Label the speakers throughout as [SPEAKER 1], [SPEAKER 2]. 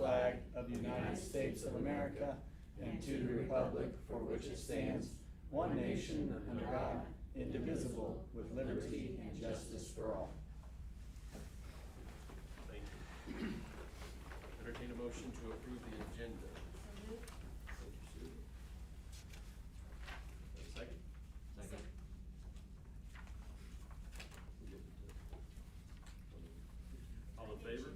[SPEAKER 1] flag of the United States of America and to the republic for which it stands, one nation under God, indivisible, with liberty and justice for all.
[SPEAKER 2] Thank you. Entertain a motion to approve the agenda. Thank you, Sue. And a second?
[SPEAKER 3] Second.
[SPEAKER 2] All in favor?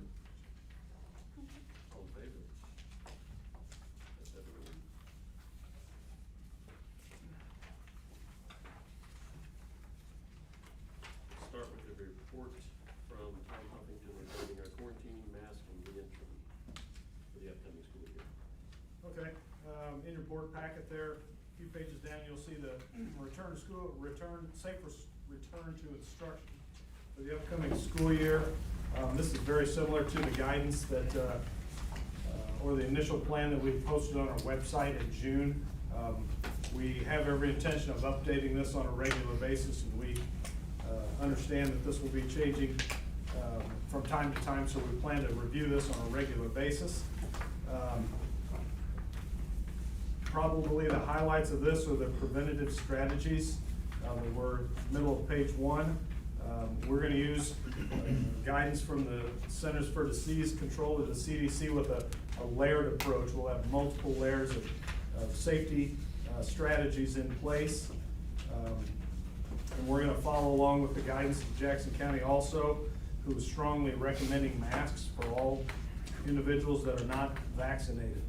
[SPEAKER 2] All in favor? That's everyone. Start with the report from Tom Huffington regarding our quarantine, mask, and reentry for the upcoming school year.
[SPEAKER 4] Okay, in your board packet there, a few pages down, you'll see the return to school, safe return to instruction for the upcoming school year. This is very similar to the guidance that, or the initial plan that we posted on our website in June. We have every intention of updating this on a regular basis, and we understand that this will be changing from time to time, so we plan to review this on a regular basis. Probably the highlights of this are the preventative strategies. We're middle of page 1. We're going to use guidance from the Centers for Disease Control of the CDC with a layered approach. We'll have multiple layers of safety strategies in place. And we're going to follow along with the guidance of Jackson County also, who is strongly recommending masks for all individuals that are not vaccinated.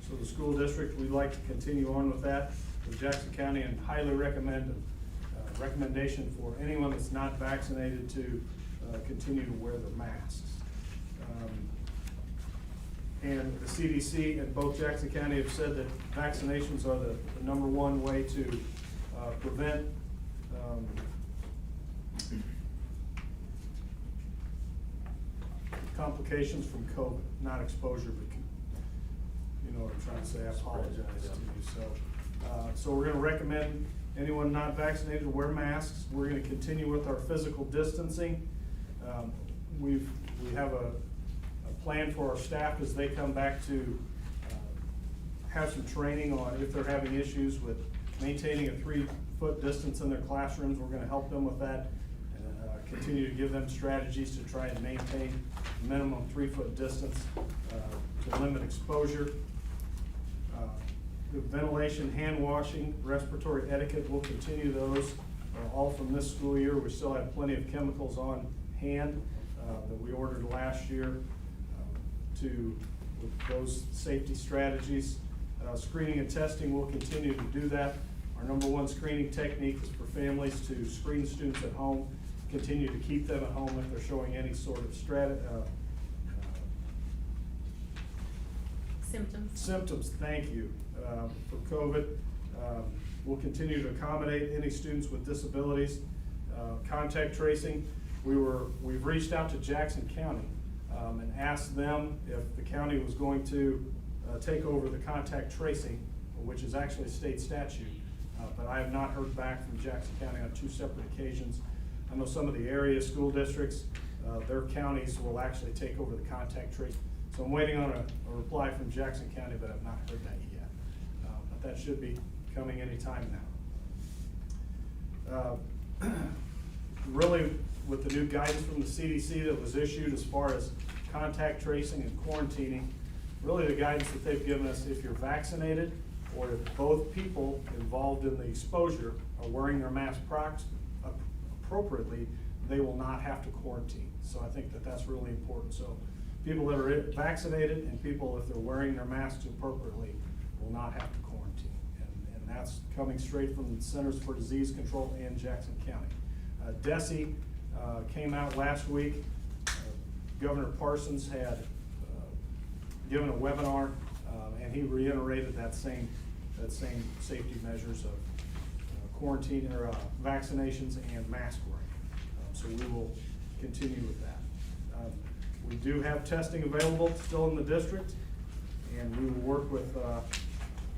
[SPEAKER 4] So the school district, we'd like to continue on with that with Jackson County and highly recommend a recommendation for anyone that's not vaccinated to continue to wear their masks. And the CDC and both Jackson County have said that vaccinations are the number one way to prevent complications from COVID, not exposure, but you know what I'm trying to say. I apologize to you. So we're going to recommend anyone not vaccinated to wear masks. We're going to continue with our physical distancing. We have a plan for our staff as they come back to have some training on if they're having issues with maintaining a 3-foot distance in their classrooms. We're going to help them with that and continue to give them strategies to try and maintain a minimum 3-foot distance to limit exposure. The ventilation, hand washing, respiratory etiquette, we'll continue those all from this school year. We still have plenty of chemicals on hand that we ordered last year with those safety strategies. Screening and testing, we'll continue to do that. Our number one screening technique is for families to screen students at home, continue to keep them at home if they're showing any sort of symptoms, thank you, for COVID. We'll continue to accommodate any students with disabilities. Contact tracing, we've reached out to Jackson County and asked them if the county was going to take over the contact tracing, which is actually a state statute. But I have not heard back from Jackson County on 2 separate occasions. I know some of the area school districts, their counties will actually take over the contact tracing. So I'm waiting on a reply from Jackson County, but I've not heard that yet. But that should be coming any time now. Really, with the new guidance from the CDC that was issued as far as contact tracing and quarantining, really the guidance that they've given us, if you're vaccinated or if both people involved in the exposure are wearing their mask appropriately, they will not have to quarantine. So I think that that's really important. So people that are vaccinated and people, if they're wearing their masks appropriately, will not have to quarantine. And that's coming straight from the Centers for Disease Control and Jackson County. DESE came out last week. Governor Parsons had given a webinar, and he reiterated that same safety measures of quarantine or vaccinations and mask wearing. So we will continue with that. We do have testing available still in the district, and we will work with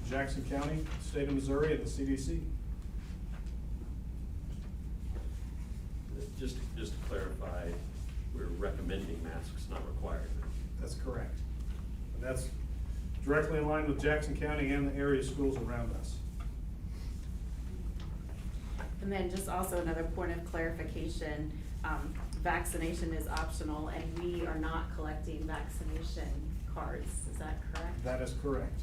[SPEAKER 4] Jackson County, State of Missouri, and the CDC.
[SPEAKER 2] Just to clarify, we're recommending masks, not required.
[SPEAKER 4] That's correct. That's directly in line with Jackson County and the area schools around us.
[SPEAKER 3] And then just also another point of clarification, vaccination is optional and we are not collecting vaccination cards, is that correct?
[SPEAKER 4] That is correct.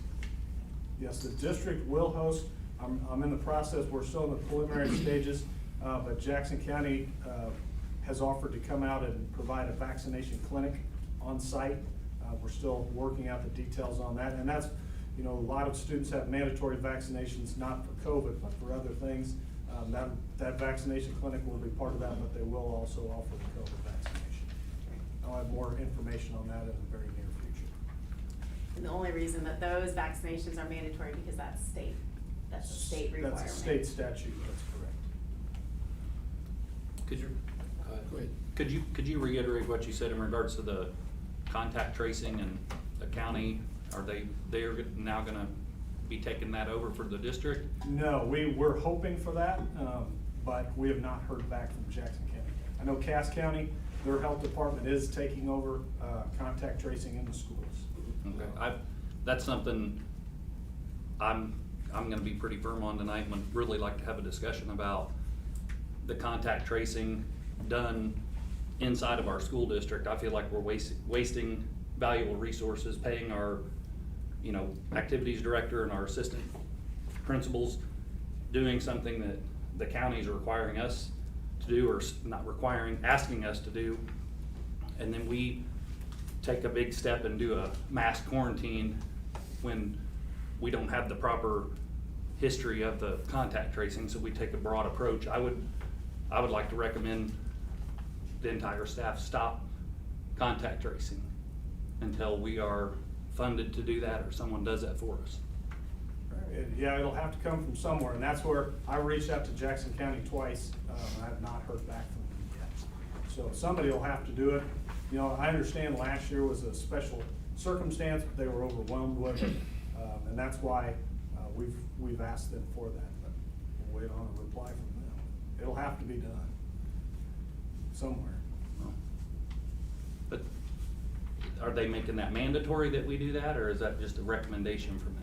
[SPEAKER 4] Yes, the district will host, I'm in the process, we're still in the preliminary stages, but Jackson County has offered to come out and provide a vaccination clinic on site. We're still working out the details on that, and that's, you know, a lot of students have mandatory vaccinations, not for COVID, but for other things. That vaccination clinic will be part of that, but they will also offer the COVID vaccination. I'll have more information on that in the very near future.
[SPEAKER 3] And the only reason that those vaccinations are mandatory because that's a state requirement.
[SPEAKER 4] That's a state statute, that's correct.
[SPEAKER 5] Could you reiterate what you said in regards to the contact tracing and the county? Are they are now gonna be taking that over for the district?
[SPEAKER 4] No, we're hoping for that, but we have not heard back from Jackson County. I know Cass County, their health department is taking over contact tracing in the schools.
[SPEAKER 5] Okay, that's something I'm gonna be pretty firm on tonight, and would really like to have a discussion about the contact tracing done inside of our school district. I feel like we're wasting valuable resources, paying our, you know, activities director and our assistant principals doing something that the county's requiring us to do, or not requiring, asking us to do. And then we take a big step and do a mass quarantine when we don't have the proper history of the contact tracing, so we take a broad approach. I would like to recommend the entire staff stop contact tracing until we are funded to do that or someone does that for us.
[SPEAKER 4] Yeah, it'll have to come from somewhere, and that's where I reached out to Jackson County twice. I have not heard back from them yet. So somebody will have to do it. You know, I understand last year was a special circumstance, but they were overwhelmed with it. And that's why we've asked them for that, but we'll wait on a reply from them. It'll have to be done somewhere.
[SPEAKER 5] But are they making that mandatory that we do that, or is that just a recommendation from them?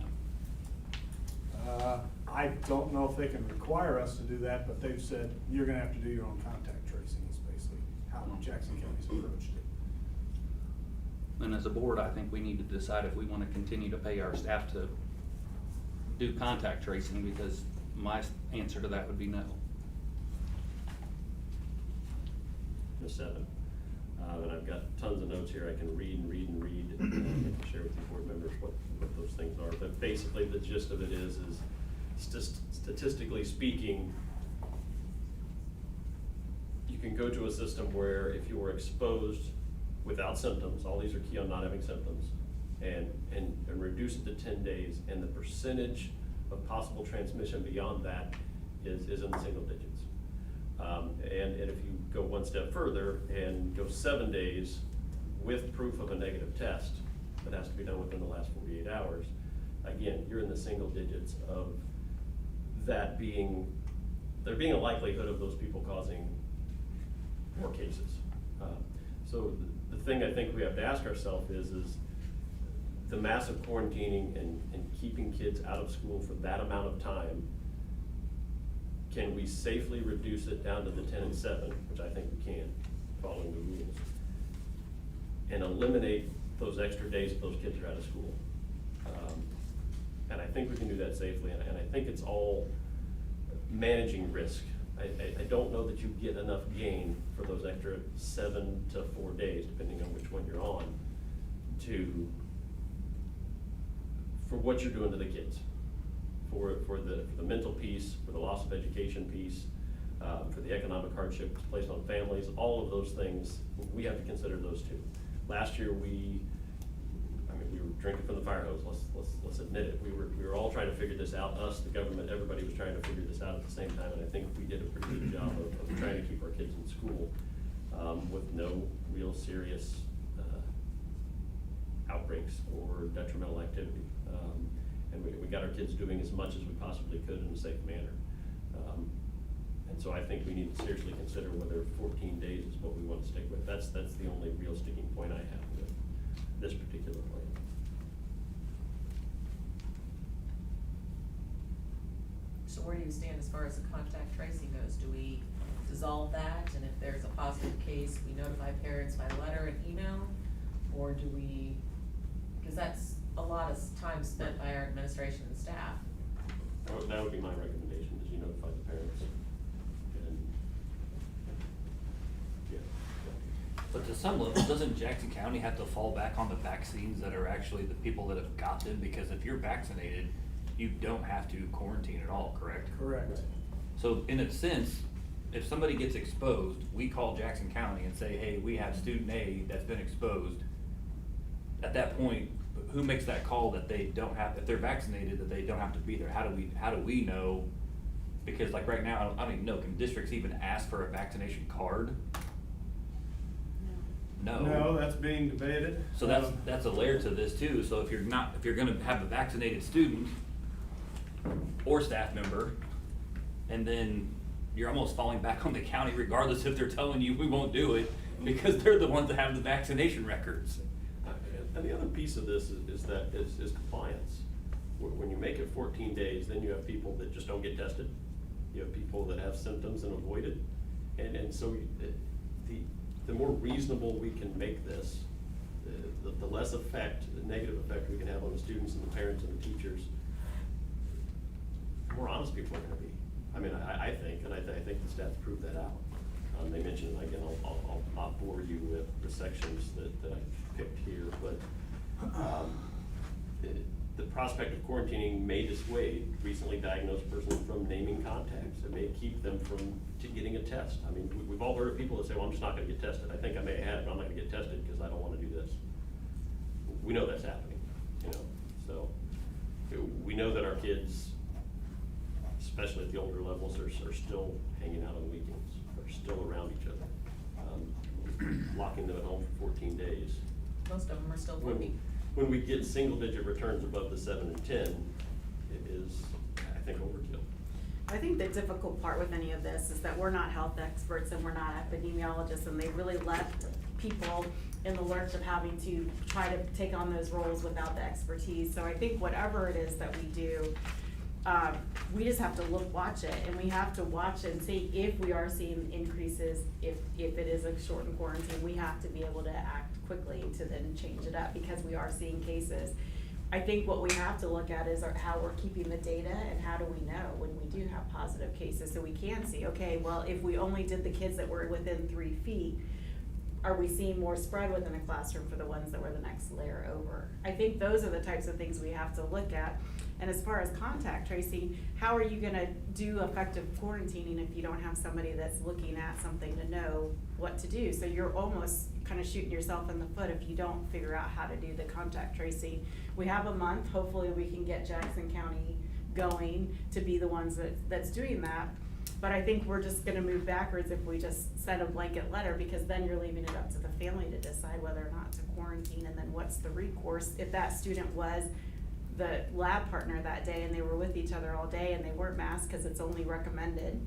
[SPEAKER 4] I don't know if they can require us to do that, but they've said, you're gonna have to do your own contact tracing, is basically how Jackson County's approached it.
[SPEAKER 5] And as a board, I think we need to decide if we wanna continue to pay our staff to do contact tracing, because my answer to that would be no.
[SPEAKER 2] The 7. And I've got tons of notes here I can read and share with you board members what those things are. But basically the gist of it is statistically speaking, you can go to a system where if you were exposed without symptoms, all these are key on not having symptoms, and reduce it to 10 days, and the percentage of possible transmission beyond that is in the single digits. And if you go one step further and go 7 days with proof of a negative test that has to be done within the last 48 hours, again, you're in the single digits of that there being a likelihood of those people causing more cases. So the thing I think we have to ask ourselves is the massive quarantining and keeping kids out of school for that amount of time, can we safely reduce it down to the 10 and 7, which I think we can, following the rules, and eliminate those extra days that those kids are out of school? And I think we can do that safely, and I think it's all managing risk. I don't know that you get enough gain for those extra 7 to 4 days, depending on which one you're on, for what you're doing to the kids. For the mental piece, for the loss of education piece, for the economic hardship placed on families, all of those things, we have to consider those too. Last year we were drinking from the fire hose, let's admit it. We were all trying to figure this out, us, the government, everybody was trying to figure this out at the same time, and I think we did a pretty good job of trying to keep our kids in school with no real serious outbreaks or detrimental activity. And we got our kids doing as much as we possibly could in a safe manner. And so I think we need to seriously consider whether 14 days is what we want to stick with. That's the only real sticking point I have with this particular plan.
[SPEAKER 6] So where do you stand as far as the contact tracing goes? Do we dissolve that, and if there's a positive case, we notify parents by letter and email? Or do we, because that's a lot of time spent by our administration and staff.
[SPEAKER 2] That would be my recommendation, is you notify the parents. And, yeah.
[SPEAKER 7] But to some level, doesn't Jackson County have to fall back on the vaccines that are actually the people that have got them? Because if you're vaccinated, you don't have to quarantine at all, correct?
[SPEAKER 4] Correct.
[SPEAKER 7] So in a sense, if somebody gets exposed, we call Jackson County and say, hey, we have student A that's been exposed. At that point, who makes that call that they don't have, if they're vaccinated, that they don't have to be there? How do we know? Because like right now, I don't even know, can districts even ask for a vaccination card? No.
[SPEAKER 4] No, that's being debated.
[SPEAKER 7] So that's a layer to this too. So if you're gonna have a vaccinated student or staff member, and then you're almost falling back on the county regardless if they're telling you we won't do it, because they're the ones that have the vaccination records.
[SPEAKER 2] And the other piece of this is compliance. When you make it 14 days, then you have people that just don't get tested. You have people that have symptoms and avoid it. And so the more reasonable we can make this, the less effect, the negative effect we can have on the students and the parents and the teachers, the more honest people are gonna be. I mean, I think, and I think the stats prove that out. They mentioned, again, I'll not bore you with the sections that I picked here, but the prospect of quarantining may dissuade recently diagnosed persons from naming contacts. It may keep them from getting a test. I mean, we've all heard of people that say, well, I'm just not gonna get tested. I think I may have had it, but I'm not gonna get tested because I don't wanna do this. We know that's happening, you know, so we know that our kids, especially at the older levels, are still hanging out on weekends, are still around each other. Locking them at home for 14 days.
[SPEAKER 6] Most of them are still working.
[SPEAKER 2] When we get single-digit returns above the 7 and 10, it is, I think, overkill.
[SPEAKER 3] I think the difficult part with any of this is that we're not health experts and we're not epidemiologists, and they really left people in the lurch of having to try to take on those roles without the expertise. So I think whatever it is that we do, we just have to watch it, and we have to watch and see if we are seeing increases. If it is a shortened quarantine, we have to be able to act quickly to then change it up, because we are seeing cases. I think what we have to look at is how we're keeping the data, and how do we know when we do have positive cases, so we can see, okay, well, if we only did the kids that were within 3 feet, are we seeing more spread within a classroom for the ones that were the next layer over? I think those are the types of things we have to look at. And as far as contact tracing, how are you gonna do effective quarantining if you don't have somebody that's looking at something to know what to do? So you're almost kind of shooting yourself in the foot if you don't figure out how to do the contact tracing. We have a month, hopefully we can get Jackson County going to be the ones that's doing that. But I think we're just gonna move backwards if we just send a blanket letter, because then you're leaving it up to the family to decide whether or not to quarantine, and then what's the recourse if that student was the lab partner that day and they were with each other all day and they weren't masked because it's only recommended.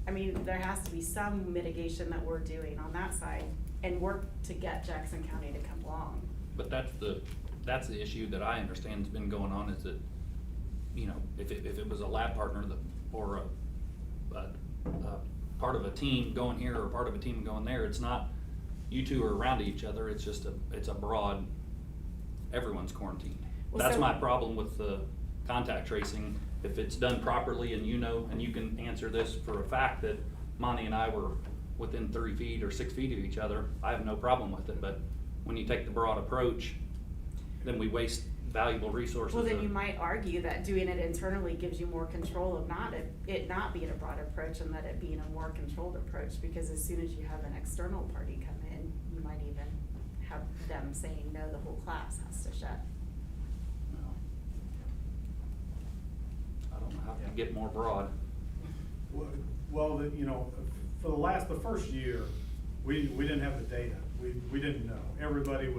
[SPEAKER 3] I mean, there has to be some mitigation that we're doing on that side and work to get Jackson County to come along.
[SPEAKER 5] But that's the issue that I understand has been going on, is that, you know, if it was a lab partner or a part of a team going here or part of a team going there, it's not you two are around each other, it's just it's a broad, everyone's quarantined.
[SPEAKER 3] Well,
[SPEAKER 5] That's
[SPEAKER 3] so-
[SPEAKER 5] my problem with the contact tracing. If it's done properly, and you know, and you can answer this for a fact that Monty and I were within 3 feet or 6 feet of each other, I have no problem with it. But when you take the broad approach, then we waste valuable resources.
[SPEAKER 3] Well, then you might argue that doing it internally gives you more control of it not being a broad approach, and that it being a more controlled approach, because as soon as you have an external party come in, you might even have them saying, no, the whole class has to shut.
[SPEAKER 5] I don't know how to get more broad.
[SPEAKER 4] Well, you know, for the first year, we didn't have the data. We didn't know. Everybody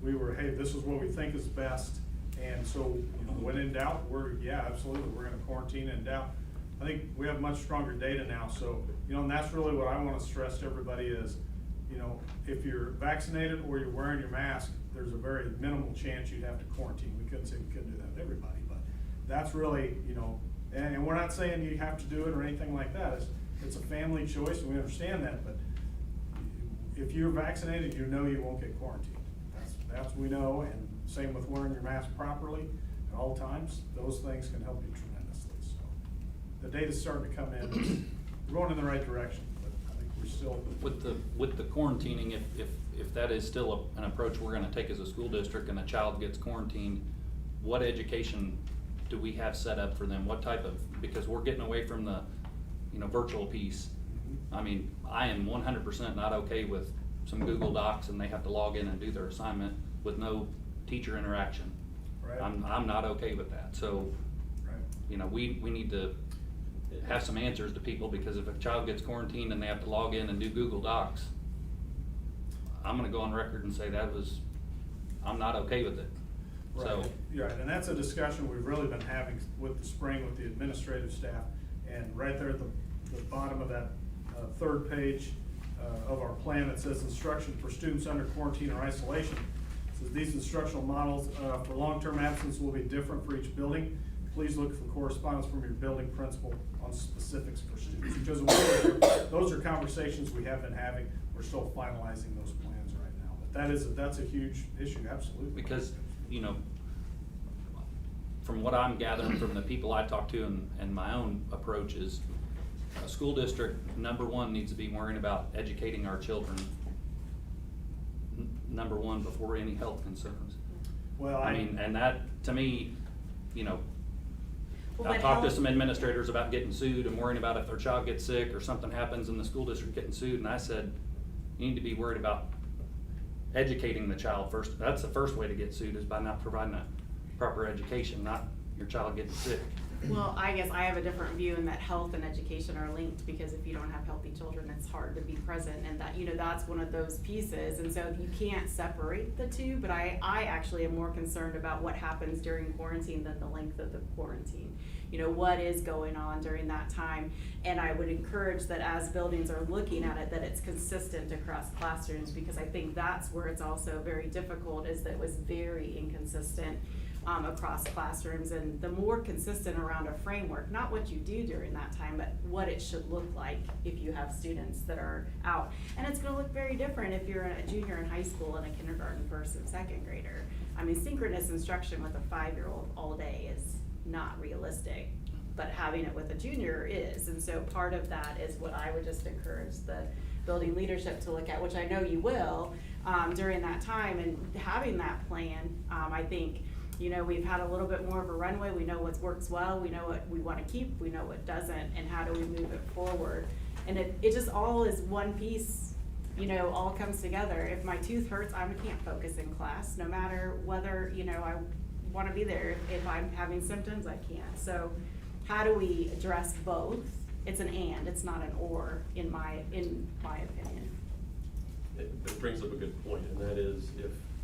[SPEAKER 4] we were, hey, this is what we think is best. And so, you know, when in doubt, absolutely, we're gonna quarantine in doubt. I think we have much stronger data now. So, you know, and that's really what I wanna stress to everybody is, you know, if you're vaccinated or you're wearing your mask, there's a very minimal chance you'd have to quarantine. We couldn't say we couldn't do that with everybody, but that's really, you know, And we're not saying you have to do it or anything like that. It's a family choice, and we understand that, but if you're vaccinated, you know you won't get quarantined. That's we know, and same with wearing your mask properly at all times. Those things can help you tremendously, so. The data's starting to come in. We're going in the right direction, but I think we're still.
[SPEAKER 5] With the quarantining, if that is still an approach we're gonna take as a school district and a child gets quarantined, what education do we have set up for them? What type of, because we're getting away from the, virtual piece. I mean, I am 100% not okay with some Google Docs and they have to log in and do their assignment with no teacher interaction.
[SPEAKER 4] Right.
[SPEAKER 5] I'm not okay with that, so,
[SPEAKER 4] Right.
[SPEAKER 5] we need to have some answers to people, because if a child gets quarantined and they have to log in and do Google Docs, I'm gonna go on record and say I'm not okay with it. So,
[SPEAKER 4] Right, yeah, and that's a discussion we've really been having with the spring with the administrative staff. And right there at the bottom of that third page of our plan, it says instruction for students under quarantine or isolation. It says these instructional models for long-term absence will be different for each building. Please look for correspondence from your building principal on specifics for students. Because those are conversations we have been having. We're still finalizing those plans right now. But that's a huge issue, absolutely.
[SPEAKER 5] because, from what I'm gathering from the people I talk to and my own approach is, a school district, number one, needs to be worrying about educating our children, number one, before any health concerns.
[SPEAKER 4] Well,
[SPEAKER 5] I mean, and that, to me,
[SPEAKER 3] Well,
[SPEAKER 5] I've
[SPEAKER 3] but
[SPEAKER 5] talked to
[SPEAKER 3] health-
[SPEAKER 5] some administrators about getting sued and worrying about if their child gets sick or something happens in the school district getting sued, and I said, you need to be worried about educating the child first. That's the first way to get sued, is by not providing a proper education, not your child getting sick.
[SPEAKER 3] Well, I guess I have a different view in that health and education are linked, because if you don't have healthy children, it's hard to be present, and that, that's one of those pieces, and so you can't separate the two, but I actually am more concerned about what happens during quarantine than the length of the quarantine. What is going on during that time, and I would encourage that as buildings are looking at it, that it's consistent across classrooms, because I think that's where it's also very difficult, is that it was very inconsistent across classrooms, and the more consistent around a framework, not what you do during that time, but what it should look like if you have students that are out. And it's gonna look very different if you're a junior in high school and a kindergarten, first and second grader. I mean, synchronous instruction with a 5-year-old all day is not realistic, but having it with a junior is. And so part of that is what I would just encourage the building leadership to look at, which I know you will, during that time, and having that plan. I think, we've had a little bit more of a runway. We know what works well, we know what we wanna keep, we know what doesn't, and how do we move it forward. And it just all is one piece, all comes together. If my tooth hurts, I can't focus in class, no matter whether, I wanna be there. If I'm having symptoms, I can't. So how do we address both? It's an and, it's not an or, in my opinion.
[SPEAKER 2] It brings up a good point, and that is,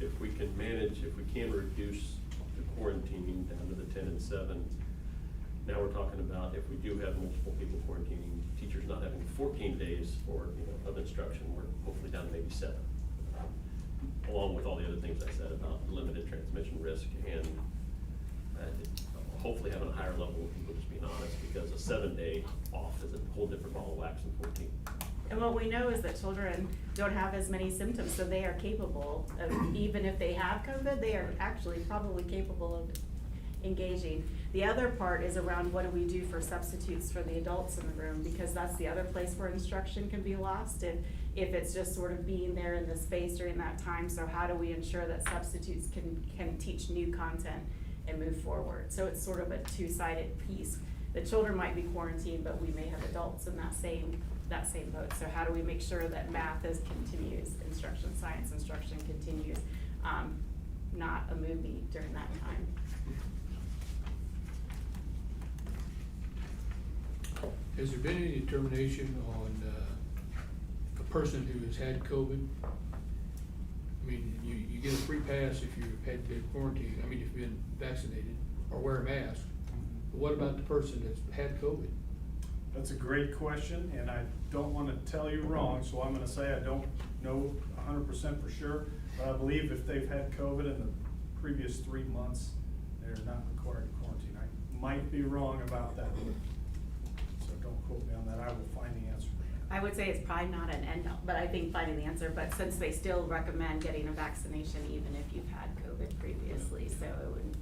[SPEAKER 2] if we can reduce the quarantining down to the 10 and 7, now we're talking about if we do have multiple people quarantining, teachers not having 14 days of instruction, we're hopefully down to maybe 7. Along with all the other things I said about limited transmission risk and hopefully having a higher level of people just being honest, because a 7-day off is a whole different ball of wax than 14.
[SPEAKER 3] And what we know is that children don't have as many symptoms, so they are capable of, even if they have COVID, they are actually probably capable of engaging. The other part is around what do we do for substitutes for the adults in the room, because that's the other place where instruction can be lost if it's just sort of being there in the space during that time. So how do we ensure that substitutes can teach new content and move forward? So it's sort of a two-sided piece. The children might be quarantined, but we may have adults in that same boat. So how do we make sure that math continues, instruction, science instruction continues, not a movie during that time?
[SPEAKER 8] Has there been any determination on a person who has had COVID? I mean, you get a free pass if you've had been quarantined, if you've been vaccinated or wear a mask. But what about the person that's had COVID?
[SPEAKER 4] That's a great question, and I don't want to tell you wrong, so I'm going to say I don't know 100% for sure, but I believe if they've had COVID in the previous 3 months, they're not required to quarantine. might be wrong about that. So don't quote me on that, I will find the answer to that.
[SPEAKER 3] I would say it's probably not an end all, but I think finding the answer, but since they still recommend getting a vaccination even if you've had COVID previously, so it would,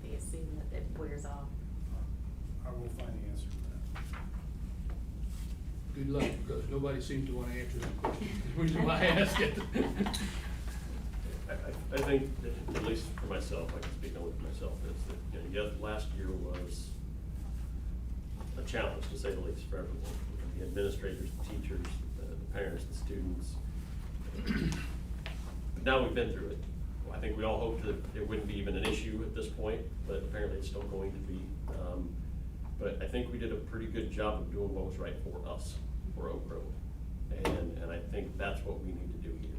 [SPEAKER 3] they assume that it wears off.
[SPEAKER 4] I will find the answer to that.
[SPEAKER 8] Good luck, because nobody seems to wanna answer that question. That's the reason why I asked it.
[SPEAKER 2] I think, that, at least for myself, I can speak only for myself, is that, you know, yes, last year was a challenge, to say the least, for everyone. The administrators, the teachers, the parents, the students. But now we've been through it. I think we all hoped that it wouldn't be even an issue at this point, but apparently it's still going to be. But I think we did a pretty good job of doing what was right for us, for Oak Grove. And I think that's what we need to do here.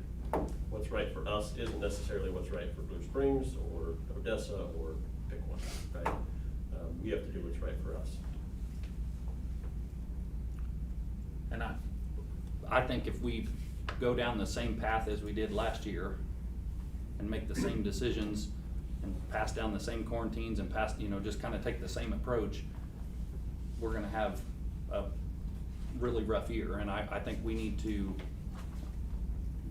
[SPEAKER 2] What's right for us isn't necessarily what's right for Blue Springs or Odessa or pick one, right? We have to do what's right for us.
[SPEAKER 5] And I think if we go down the same path as we did last year and make the same decisions and pass down the same quarantines and pass, you know, just kind of take the same approach, we're gonna have a really rough year. And I think we need to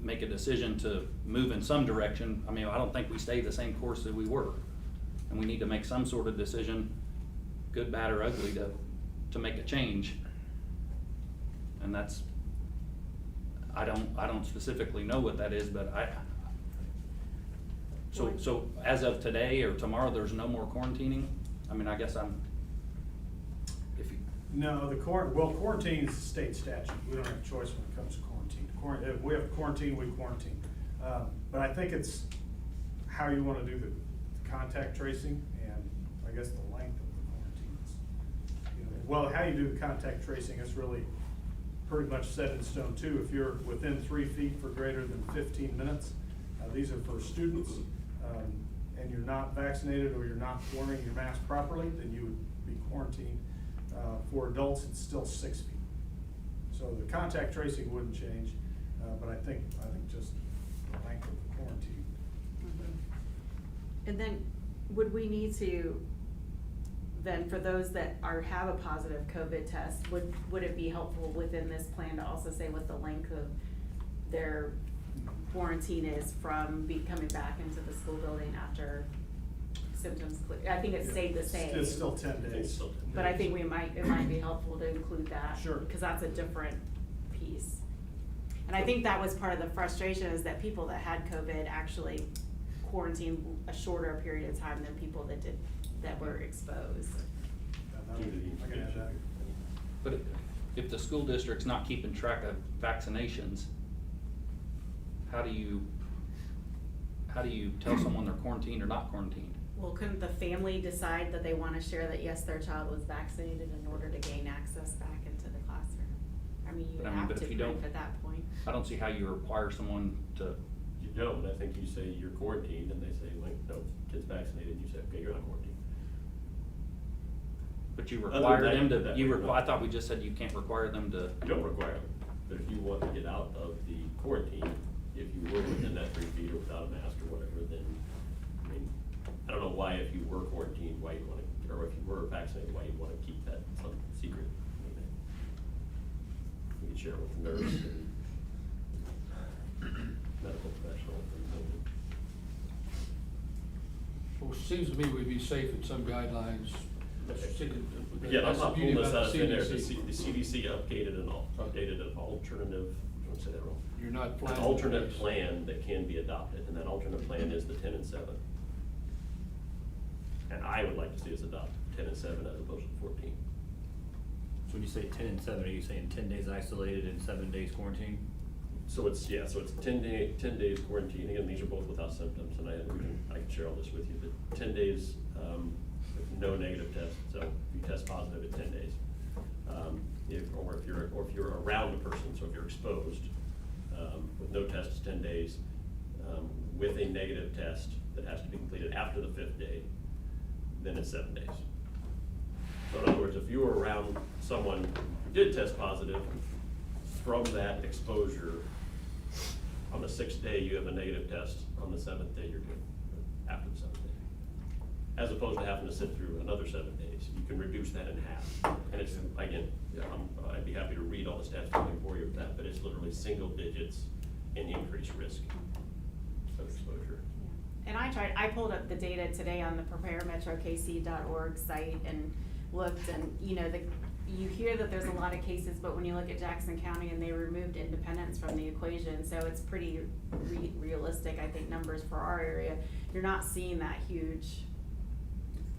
[SPEAKER 5] make a decision to move in some direction. I mean, I don't think we stay the same course that we were. And we need to make some sort of decision, good, bad, or ugly, to make a change. And that's, I don't specifically know what that is, but so as of today or tomorrow, there's no more quarantining? I mean, I guess if you.
[SPEAKER 4] No, quarantine is a state statute, we don't have a choice when it comes to quarantine. If we have quarantine, we quarantine. But I think it's how you wanna do the contact tracing and I guess the length of the quarantines. You know, well, how you do the contact tracing is really pretty much set in stone too. If you're within 3 feet for greater than 15 minutes, these are for students, and you're not vaccinated or you're not wearing your mask properly, then you would be quarantined. For adults, it's still 6 feet. So the contact tracing wouldn't change, but I think just the length of the quarantine.
[SPEAKER 3] And then, would we need to, then for those that have a positive COVID test, would it be helpful within this plan to also say what the length of their quarantine is from coming back into the school building after symptoms clear? I think it stayed the same.
[SPEAKER 4] It's still 10
[SPEAKER 2] I think it's
[SPEAKER 4] days.
[SPEAKER 2] still 10 days.
[SPEAKER 3] But I think it might be helpful to include that.
[SPEAKER 4] Sure.
[SPEAKER 3] Because that's a different piece. And I think that was part of the frustration, is that people that had COVID actually quarantined a shorter period of time than people that were exposed.
[SPEAKER 4] I can add that.
[SPEAKER 5] But if the school district's not keeping track of vaccinations, how do you tell someone they're quarantined or not quarantined?
[SPEAKER 3] Well, couldn't the family decide that they want to share that, yes, their child was vaccinated in order to gain access back into the classroom? I mean, you would have
[SPEAKER 5] But
[SPEAKER 3] to
[SPEAKER 5] if you
[SPEAKER 3] prove
[SPEAKER 5] don't,
[SPEAKER 3] at that point.
[SPEAKER 5] I don't see how you require someone to.
[SPEAKER 2] You don't, I think you say you're quarantined, and they say, like, no, kid's vaccinated, you say, okay, you're not quarantined.
[SPEAKER 5] But you
[SPEAKER 2] Other
[SPEAKER 5] require
[SPEAKER 2] than
[SPEAKER 5] them
[SPEAKER 2] that,
[SPEAKER 5] to,
[SPEAKER 2] we're not.
[SPEAKER 5] I thought we just said you can't require them to.
[SPEAKER 2] You don't require them, but if you want to get out of the quarantine, if you were within that 3 feet or without a mask or whatever, then, I mean, I don't know why, if you were quarantined, why you wanna, or if you were vaccinated, why you wanna keep that some secret. I mean, you could share it with the nurse and medical professional.
[SPEAKER 8] Well, it seems to me we'd be safe in some guidelines.
[SPEAKER 2] Yeah, I'm
[SPEAKER 8] That's the
[SPEAKER 2] not
[SPEAKER 8] beauty
[SPEAKER 2] pulling this
[SPEAKER 8] about
[SPEAKER 2] out
[SPEAKER 8] the
[SPEAKER 2] of thin air,
[SPEAKER 8] CDC.
[SPEAKER 2] the CDC updated an alternative, I don't say that wrong.
[SPEAKER 8] You're not
[SPEAKER 2] An
[SPEAKER 8] flying.
[SPEAKER 2] alternate plan that can be adopted, and that alternate plan is the 10 and 7. And I would like to see us adopt 10 and 7 as opposed to 14.
[SPEAKER 7] So when you say 10 and 7, are you saying 10 days isolated and 7 days quarantine?
[SPEAKER 2] So it's 10 days quarantine, again, these are both without symptoms, and I can share all this with you, but 10 days, with no negative test, so if you test positive at 10 days. If you're around a person, so if you're exposed, with no test, it's 10 days, with a negative test that has to be completed after the 5th day, then it's 7 days. So in other words, if you were around someone who did test positive, from that exposure, on the 6th day, you have a negative test, on the 7th day, you're good, after the 7th day. as opposed to having to sit through another 7 days. You can reduce that in half. And it's, again, I'd be happy to read all the stats for you with that, but it's literally single digits in increased risk of exposure.
[SPEAKER 3] And I pulled up the data today on the preparemetrokc.org site and looked, and, you know, you hear that there's a lot of cases, but when you look at Jackson County and they removed independence from the equation, so it's pretty realistic, I think, numbers for our area. You're not seeing that huge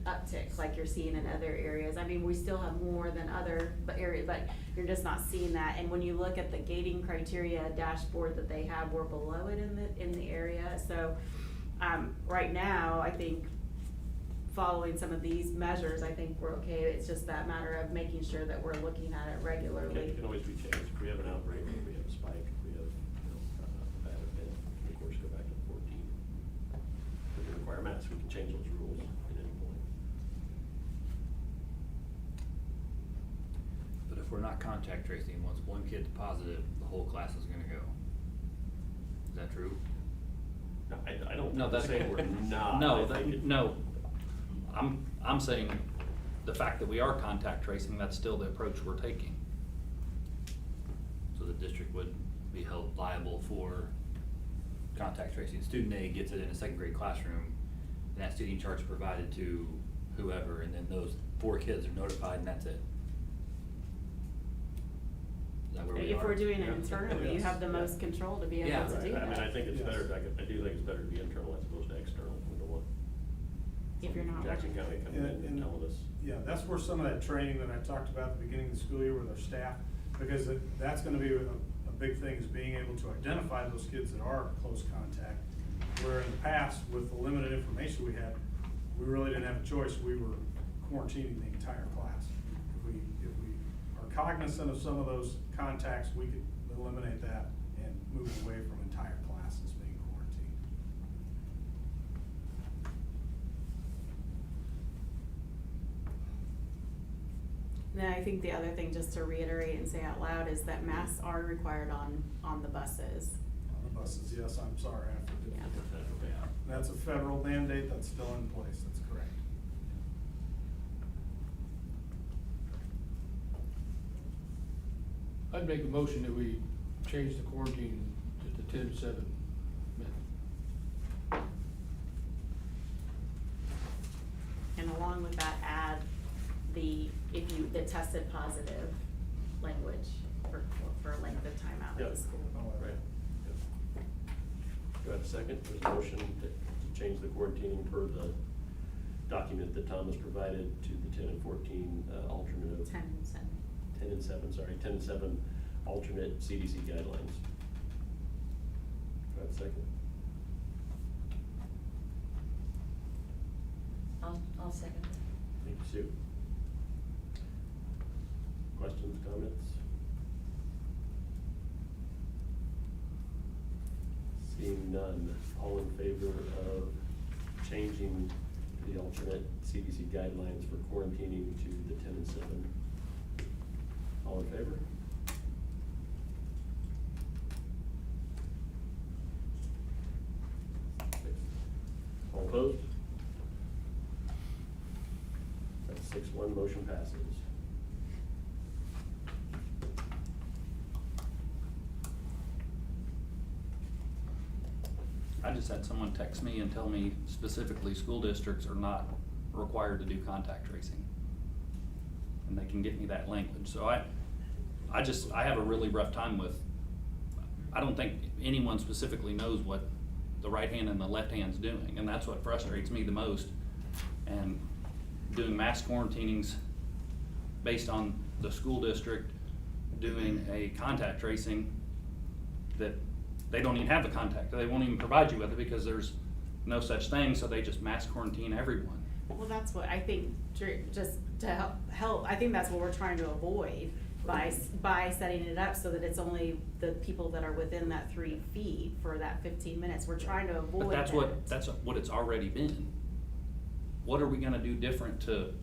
[SPEAKER 3] uptick like you're seeing in other areas. I mean, we still have more than other areas, but you're just not seeing that. And when you look at the gating criteria dashboard that they have, we're below it in the area. So right now, I think following some of these measures, I think we're okay. It's just that matter of making sure that we're looking at it regularly.
[SPEAKER 2] It can always be changed. If we have an outbreak, if we have a spike, if we have, a bad event, we can of course go back to 14. If we require masks, we can change those rules at any point.
[SPEAKER 7] But if we're not contact tracing, once one kid's positive, the whole class is gonna go. Is that true?
[SPEAKER 2] No, I don't
[SPEAKER 5] No, that's.
[SPEAKER 2] say we're not.
[SPEAKER 5] No,
[SPEAKER 2] I think
[SPEAKER 5] no. I'm saying the fact that we are contact tracing, that's still the approach we're taking.
[SPEAKER 7] So the district would be held liable for contact tracing. Student A gets it in a second grade classroom, and that seating chart's provided to whoever, and then those 4 kids are notified, and that's it. Is that where we are?
[SPEAKER 3] If we're doing it
[SPEAKER 2] Yeah.
[SPEAKER 3] internally, you
[SPEAKER 2] Yes.
[SPEAKER 3] have the most control to be able
[SPEAKER 7] Yeah.
[SPEAKER 3] to do
[SPEAKER 2] Right.
[SPEAKER 3] that.
[SPEAKER 2] I mean, I think it's
[SPEAKER 4] Yes.
[SPEAKER 2] better, I do think it's better to be internal as opposed to external, number one.
[SPEAKER 3] If you're not
[SPEAKER 2] Jackson
[SPEAKER 3] working.
[SPEAKER 2] County coming in and telling us.
[SPEAKER 4] Yeah, that's where some of that training that I talked about at the beginning of the school year with our staff, because that's gonna be a big thing, is being able to identify those kids that are close contact. Where in the past, with the limited information we had, we really didn't have a choice, we were quarantining the entire class. If we are cognizant of some of those contacts, we could eliminate that and move away from entire classes being quarantined.
[SPEAKER 3] Then I think the other thing, just to reiterate and say out loud, is that masks are required on the buses.
[SPEAKER 4] On the buses, yes, I'm sorry, I forgot.
[SPEAKER 3] Yeah.
[SPEAKER 4] That's a federal mandate that's still in place, that's correct.
[SPEAKER 8] I'd make a motion that we change the quarantine to the 10-7 method.
[SPEAKER 3] And along with that, add the tested positive language for length of time out of
[SPEAKER 2] Yep.
[SPEAKER 3] the school.
[SPEAKER 2] Right. Yep. Do I have a second? There's a motion to change the quarantining per the document that Tom has provided to the 10 and 14 alternate of.
[SPEAKER 3] 10 and 7.
[SPEAKER 2] 10 and 7, sorry, 10 and 7 alternate CDC guidelines. Do I have a second?
[SPEAKER 6] I'll second that.
[SPEAKER 2] Thank you, Sue. Questions, comments? Seeing none, all in favor of changing the alternate CDC guidelines for quarantining to the 10 and 7? All in favor? All opposed? That's 6-1, motion passes.
[SPEAKER 5] I just had someone text me and tell me specifically school districts are not required to do contact tracing. And they can get me that language, so I have a really rough time with, I don't think anyone specifically knows what the right hand and the left hand's doing, and that's what frustrates me the most. And doing mass quarantinings based on the school district doing a contact tracing that they don't even have the contact, they won't even provide you with it because there's no such thing, so they just mass quarantine everyone.
[SPEAKER 3] Well, that's what I think, just to help, I think that's what we're trying to avoid by setting it up so that it's only the people that are within that 3 feet for that 15 minutes. We're trying to avoid
[SPEAKER 5] But
[SPEAKER 3] that.
[SPEAKER 5] that's what it's already been. What are we gonna do different to,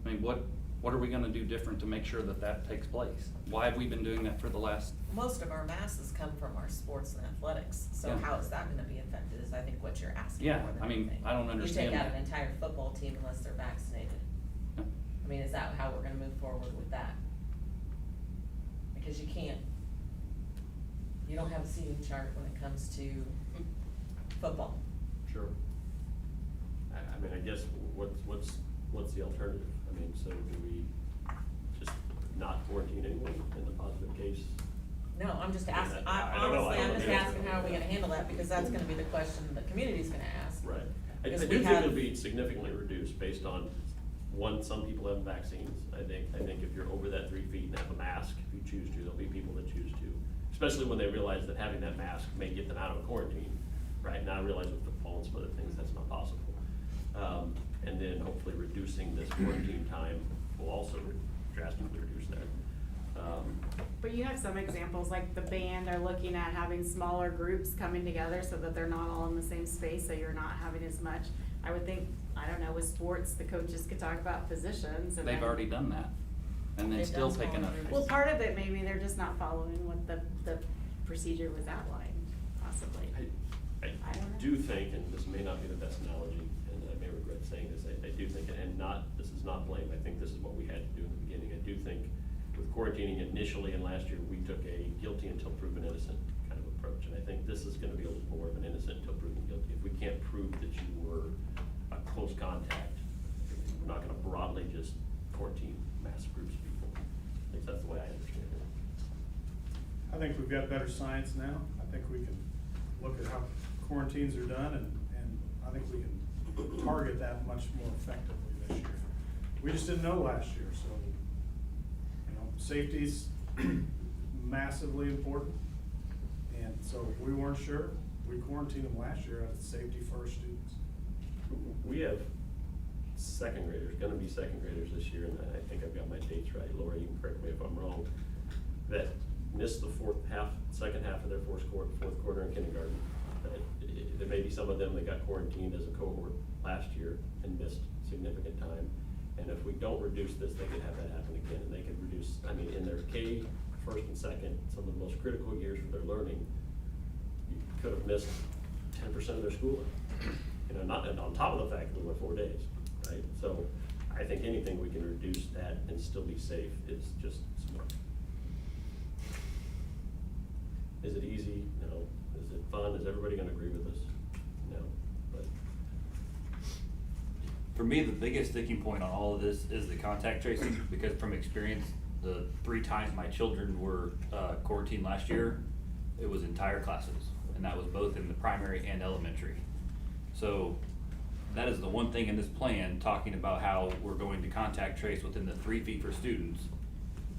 [SPEAKER 5] I mean, what are we gonna do different to make sure that that takes place? Why have we been doing that for the last?
[SPEAKER 6] Most of our masses come from our sports and athletics, so
[SPEAKER 5] Yeah.
[SPEAKER 6] how is that gonna be affected is I think what what you're asking
[SPEAKER 5] Yeah,
[SPEAKER 6] more than
[SPEAKER 5] I mean,
[SPEAKER 6] anything.
[SPEAKER 5] I don't understand
[SPEAKER 6] You take out
[SPEAKER 5] that.
[SPEAKER 6] an entire football team unless they're vaccinated.
[SPEAKER 5] Yeah.
[SPEAKER 6] I mean, is that how we're gonna move forward with that? Because you can't, you don't have a seating chart when it comes to football.
[SPEAKER 2] Sure. I mean, I guess what's the alternative? I mean, so do we just not quarantine anyone in the positive case?
[SPEAKER 6] No, I'm just asking,
[SPEAKER 2] I don't know.
[SPEAKER 6] honestly,
[SPEAKER 2] I
[SPEAKER 6] I'm
[SPEAKER 2] don't
[SPEAKER 6] just
[SPEAKER 2] know the
[SPEAKER 6] asking
[SPEAKER 2] answer.
[SPEAKER 6] how are we gonna handle that, because that's gonna be the question the community's gonna ask.
[SPEAKER 2] Right. I
[SPEAKER 6] Because
[SPEAKER 2] do
[SPEAKER 6] we
[SPEAKER 2] think
[SPEAKER 6] have-
[SPEAKER 2] it'll be significantly reduced based on, one, some people have vaccines. I think if you're over that 3 feet and have a mask, if you choose to, there'll be people that choose to. Especially when they realize that having that mask may get them out of quarantine, right? Now I realize with football and some other things, that's not possible. And then hopefully reducing this quarantine time will also drastically reduce that.
[SPEAKER 3] But you have some examples, like the band are looking at having smaller groups coming together so that they're not all in the same space, so you're not having as much. I would think, I don't know, with sports, the coaches could talk about positions and
[SPEAKER 5] They've
[SPEAKER 3] then-
[SPEAKER 5] already done that, and then
[SPEAKER 6] They've
[SPEAKER 5] still
[SPEAKER 6] done
[SPEAKER 5] taking
[SPEAKER 6] smaller
[SPEAKER 5] up.
[SPEAKER 6] groups.
[SPEAKER 3] Well, part of it, maybe they're just not following what the procedure was outlined, possibly.
[SPEAKER 2] I
[SPEAKER 3] I don't know.
[SPEAKER 2] do think, and this may not be the best analogy, and I may regret saying this, I do think, and this is not blame, I think this is what we had to do in the beginning. I do think with quarantining initially and last year, we took a guilty until proven innocent kind of approach. And I think this is gonna be a little more of an innocent until proven guilty. If we can't prove that you were a close contact, we're not gonna broadly just quarantine massive groups of people. At least that's the way I understand it.
[SPEAKER 4] I think we've got better science now. I think we can look at how quarantines are done, and I think we can target that much more effectively this year. We just didn't know last year, so, you know, safety's massively important. And so we weren't sure. We quarantined them last year out of safety for our students.
[SPEAKER 2] We have second graders, gonna be second graders this year, and I think I've got my dates right, Lori, you can correct me if I'm wrong, that missed the second half of their fourth quarter in kindergarten. There may be some of them that got quarantined as a cohort last year and missed significant time. And if we don't reduce this, they could have that happen again, and they could reduce, I mean, in their K, first and second, some of the most critical years for their learning, you could have missed 10% of their schooling. You know, not, and on top of the fact that we went 4 days, right? So I think anything we can reduce that and still be safe is just smart. Is it easy? No. Is it fun? Is everybody gonna agree with us? No, but.
[SPEAKER 7] For me, the biggest sticking point on all of this is the contact tracing, because from experience, the 3 times my children were quarantined last year, it was entire classes, and that was both in the primary and elementary. So that is the one thing in this plan, talking about how we're going to contact trace within the 3 feet for students.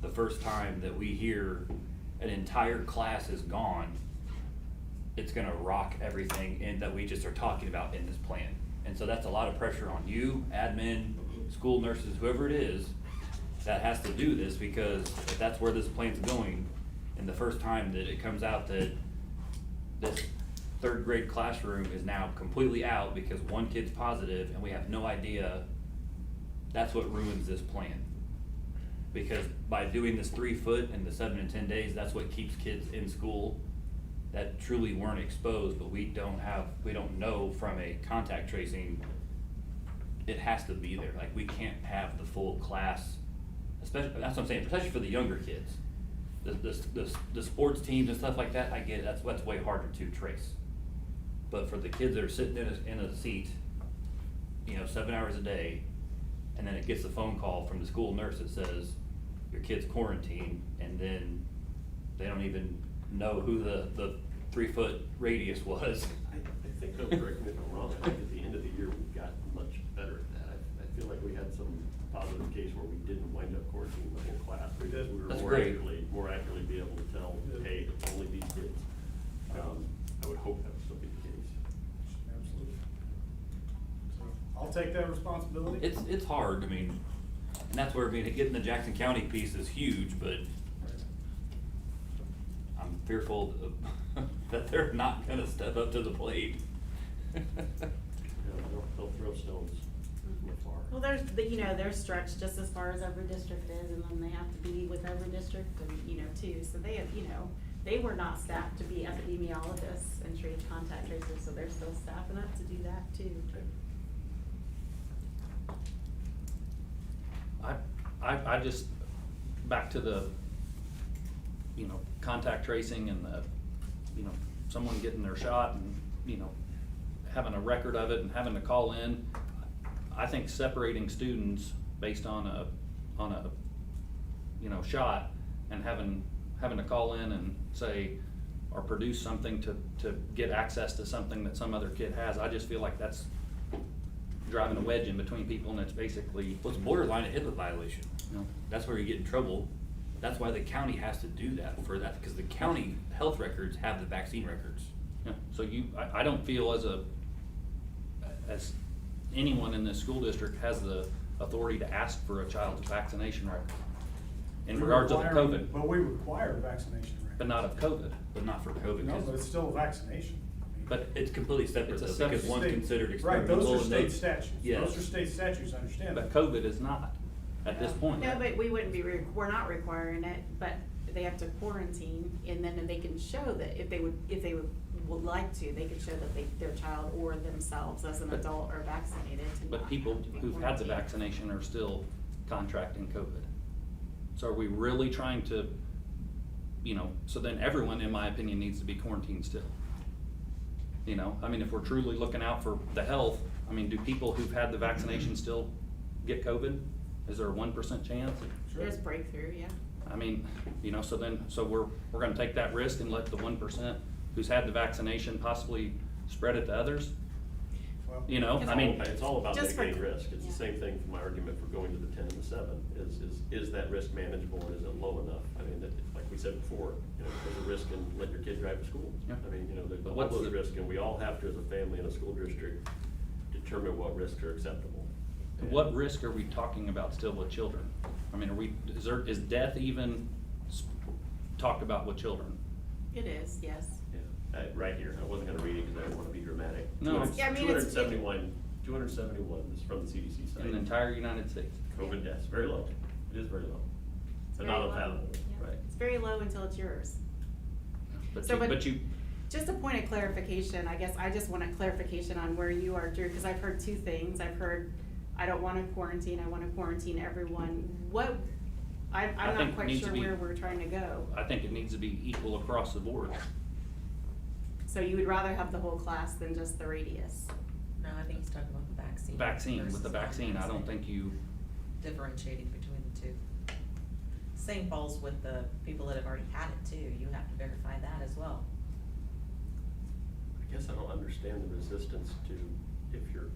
[SPEAKER 7] The first time that we hear an entire class is gone, it's gonna rock everything and that we just are talking about in this plan. And so that's a lot of pressure on you, admin, school nurses, whoever it is that has to do this, because if that's where this plan's going, and the first time that it comes out that this 3rd grade classroom is now completely out because one kid's positive and we have no idea, that's what ruins this plan. Because by doing this 3 foot and the 7 and 10 days, that's what keeps kids in school that truly weren't exposed, but we don't know from a contact tracing, it has to be there. Like, we can't have the full class, especially, that's what I'm saying, especially for the younger kids. The sports teams and stuff like that, I get it, that's way harder to trace. But for the kids that are sitting in a seat, 7 hours a day, and then it gets a phone call from the school nurse that says, your kid's quarantined, and then they don't even know who the 3 foot radius was.
[SPEAKER 2] I think, don't correct me if I'm wrong, I think at the end of the year, we got much better at that. I feel like we had some positive case where we didn't wind up quarantining the whole class.
[SPEAKER 4] We did.
[SPEAKER 2] Because we were
[SPEAKER 7] That's
[SPEAKER 2] more
[SPEAKER 7] great.
[SPEAKER 2] accurately be able to tell,
[SPEAKER 4] Yeah.
[SPEAKER 2] hey, it's only these kids. I would hope that would still be the case.
[SPEAKER 4] Absolutely. So I'll take that responsibility.
[SPEAKER 7] It's hard, I mean, and that's where, getting the Jackson County piece is huge, but I'm fearful that they're not gonna step up to the plate.
[SPEAKER 2] They'll throw stones from afar.
[SPEAKER 3] Well, they're stretched just as far as every district is, and then they have to be with every district and, too, so they have, they were not staffed to be epidemiologists and trained contact tracers, so they're still staffing up to do that too.
[SPEAKER 5] I just, back to the, you know, contact tracing and the, you know, someone getting their shot and, you know, having a record of it and having to call in. I think separating students based on a, you know, shot and having to call in and say, or produce something to get access to something that some other kid has, I just feel like that's driving a wedge in between people, and it's basically,
[SPEAKER 7] Well, it's borderline a HIPAA violation.
[SPEAKER 5] you know.
[SPEAKER 7] That's where you get in trouble. That's why the county has to do that for that, because the county health records have the vaccine records.
[SPEAKER 5] Yeah, so I don't feel as anyone in this school district has the authority to ask for a child's vaccination record in
[SPEAKER 4] We
[SPEAKER 5] regards of the
[SPEAKER 4] require-
[SPEAKER 5] COVID,
[SPEAKER 4] But we require vaccination records.
[SPEAKER 5] but not of COVID.
[SPEAKER 7] But not for COVID.
[SPEAKER 4] No,
[SPEAKER 7] 'cause
[SPEAKER 4] but it's still a vaccination.
[SPEAKER 5] But
[SPEAKER 7] it's completely separate
[SPEAKER 5] It's a
[SPEAKER 7] though,
[SPEAKER 5] separate
[SPEAKER 7] because one's
[SPEAKER 4] State-
[SPEAKER 7] considered
[SPEAKER 4] Right, those
[SPEAKER 7] experimental
[SPEAKER 4] are
[SPEAKER 7] and
[SPEAKER 4] state
[SPEAKER 7] they.
[SPEAKER 4] statutes.
[SPEAKER 7] Yes.
[SPEAKER 4] Those are state statutes, I understand
[SPEAKER 5] But
[SPEAKER 4] that.
[SPEAKER 5] COVID is not at this point.
[SPEAKER 3] No, but we wouldn't be, we're not requiring it, but they have to quarantine, and then they can show that if they would like to, they could show that their child or themselves as an
[SPEAKER 5] But-
[SPEAKER 3] adult are vaccinated to
[SPEAKER 5] But
[SPEAKER 3] not
[SPEAKER 5] people
[SPEAKER 3] have to be
[SPEAKER 5] who've had the
[SPEAKER 3] quarantined.
[SPEAKER 5] vaccination are still contracting COVID. So are we really trying to, you know, so then everyone, in my opinion, needs to be quarantined still? You know, I mean, if we're truly looking out for the health, I mean, do people who've had the vaccination still get COVID? Is there a 1% chance?
[SPEAKER 4] Sure.
[SPEAKER 3] There's breakthrough, yeah.
[SPEAKER 5] I mean, you know, so we're gonna take that risk and let the 1% who's had the vaccination possibly spread it to others?
[SPEAKER 4] Well,
[SPEAKER 5] You know, I
[SPEAKER 3] Because
[SPEAKER 5] mean,
[SPEAKER 2] It's all about
[SPEAKER 3] Just for-
[SPEAKER 2] mitigating risk. It's the
[SPEAKER 3] yeah.
[SPEAKER 2] same thing for my argument for going to the 10 and the 7, is that risk manageable and is it low enough? I mean, like we said before, you know, there's a risk in letting your kid drive to school.
[SPEAKER 5] Yeah.
[SPEAKER 2] I mean, you know, there's
[SPEAKER 5] But
[SPEAKER 2] all
[SPEAKER 5] what's
[SPEAKER 2] those
[SPEAKER 5] the-
[SPEAKER 2] risks, and we all have to, as a family and a school district, determine what risks are acceptable. And-
[SPEAKER 5] what risk are we talking about still with children? I mean, is death even talked about with children?
[SPEAKER 3] It is, yes.
[SPEAKER 2] Yeah, right here, I wasn't gonna read it because I didn't wanna be dramatic.
[SPEAKER 5] No.
[SPEAKER 3] Yeah, I mean, it's-
[SPEAKER 2] 271 is from the CDC site.
[SPEAKER 5] In the entire United States?
[SPEAKER 2] COVID deaths, very low. It is very low.
[SPEAKER 3] It's
[SPEAKER 2] But
[SPEAKER 3] very
[SPEAKER 2] not
[SPEAKER 3] low.
[SPEAKER 2] unfathomable,
[SPEAKER 3] Yeah.
[SPEAKER 2] right?
[SPEAKER 3] It's very low until it's yours.
[SPEAKER 5] But
[SPEAKER 3] So,
[SPEAKER 5] you,
[SPEAKER 3] Just a point of clarification, I guess I just want a clarification on where you are, Drew, because I've heard two things. I've heard, I don't wanna quarantine, I wanna quarantine everyone. I'm
[SPEAKER 5] I
[SPEAKER 3] not
[SPEAKER 5] think it
[SPEAKER 3] quite
[SPEAKER 5] needs to
[SPEAKER 3] sure
[SPEAKER 5] be-
[SPEAKER 3] where we're trying to go.
[SPEAKER 5] I think it needs to be equal across the board.
[SPEAKER 3] So you would rather have the whole class than just the radius?
[SPEAKER 6] No, I think he's talking about the vaccine.
[SPEAKER 5] Vaccine, with the
[SPEAKER 6] versus
[SPEAKER 5] vaccine, I don't think you,
[SPEAKER 6] differentiating between the two. Same falls with the people that have already had it too, you have to verify that as well.
[SPEAKER 2] I guess I don't understand the resistance to, if you're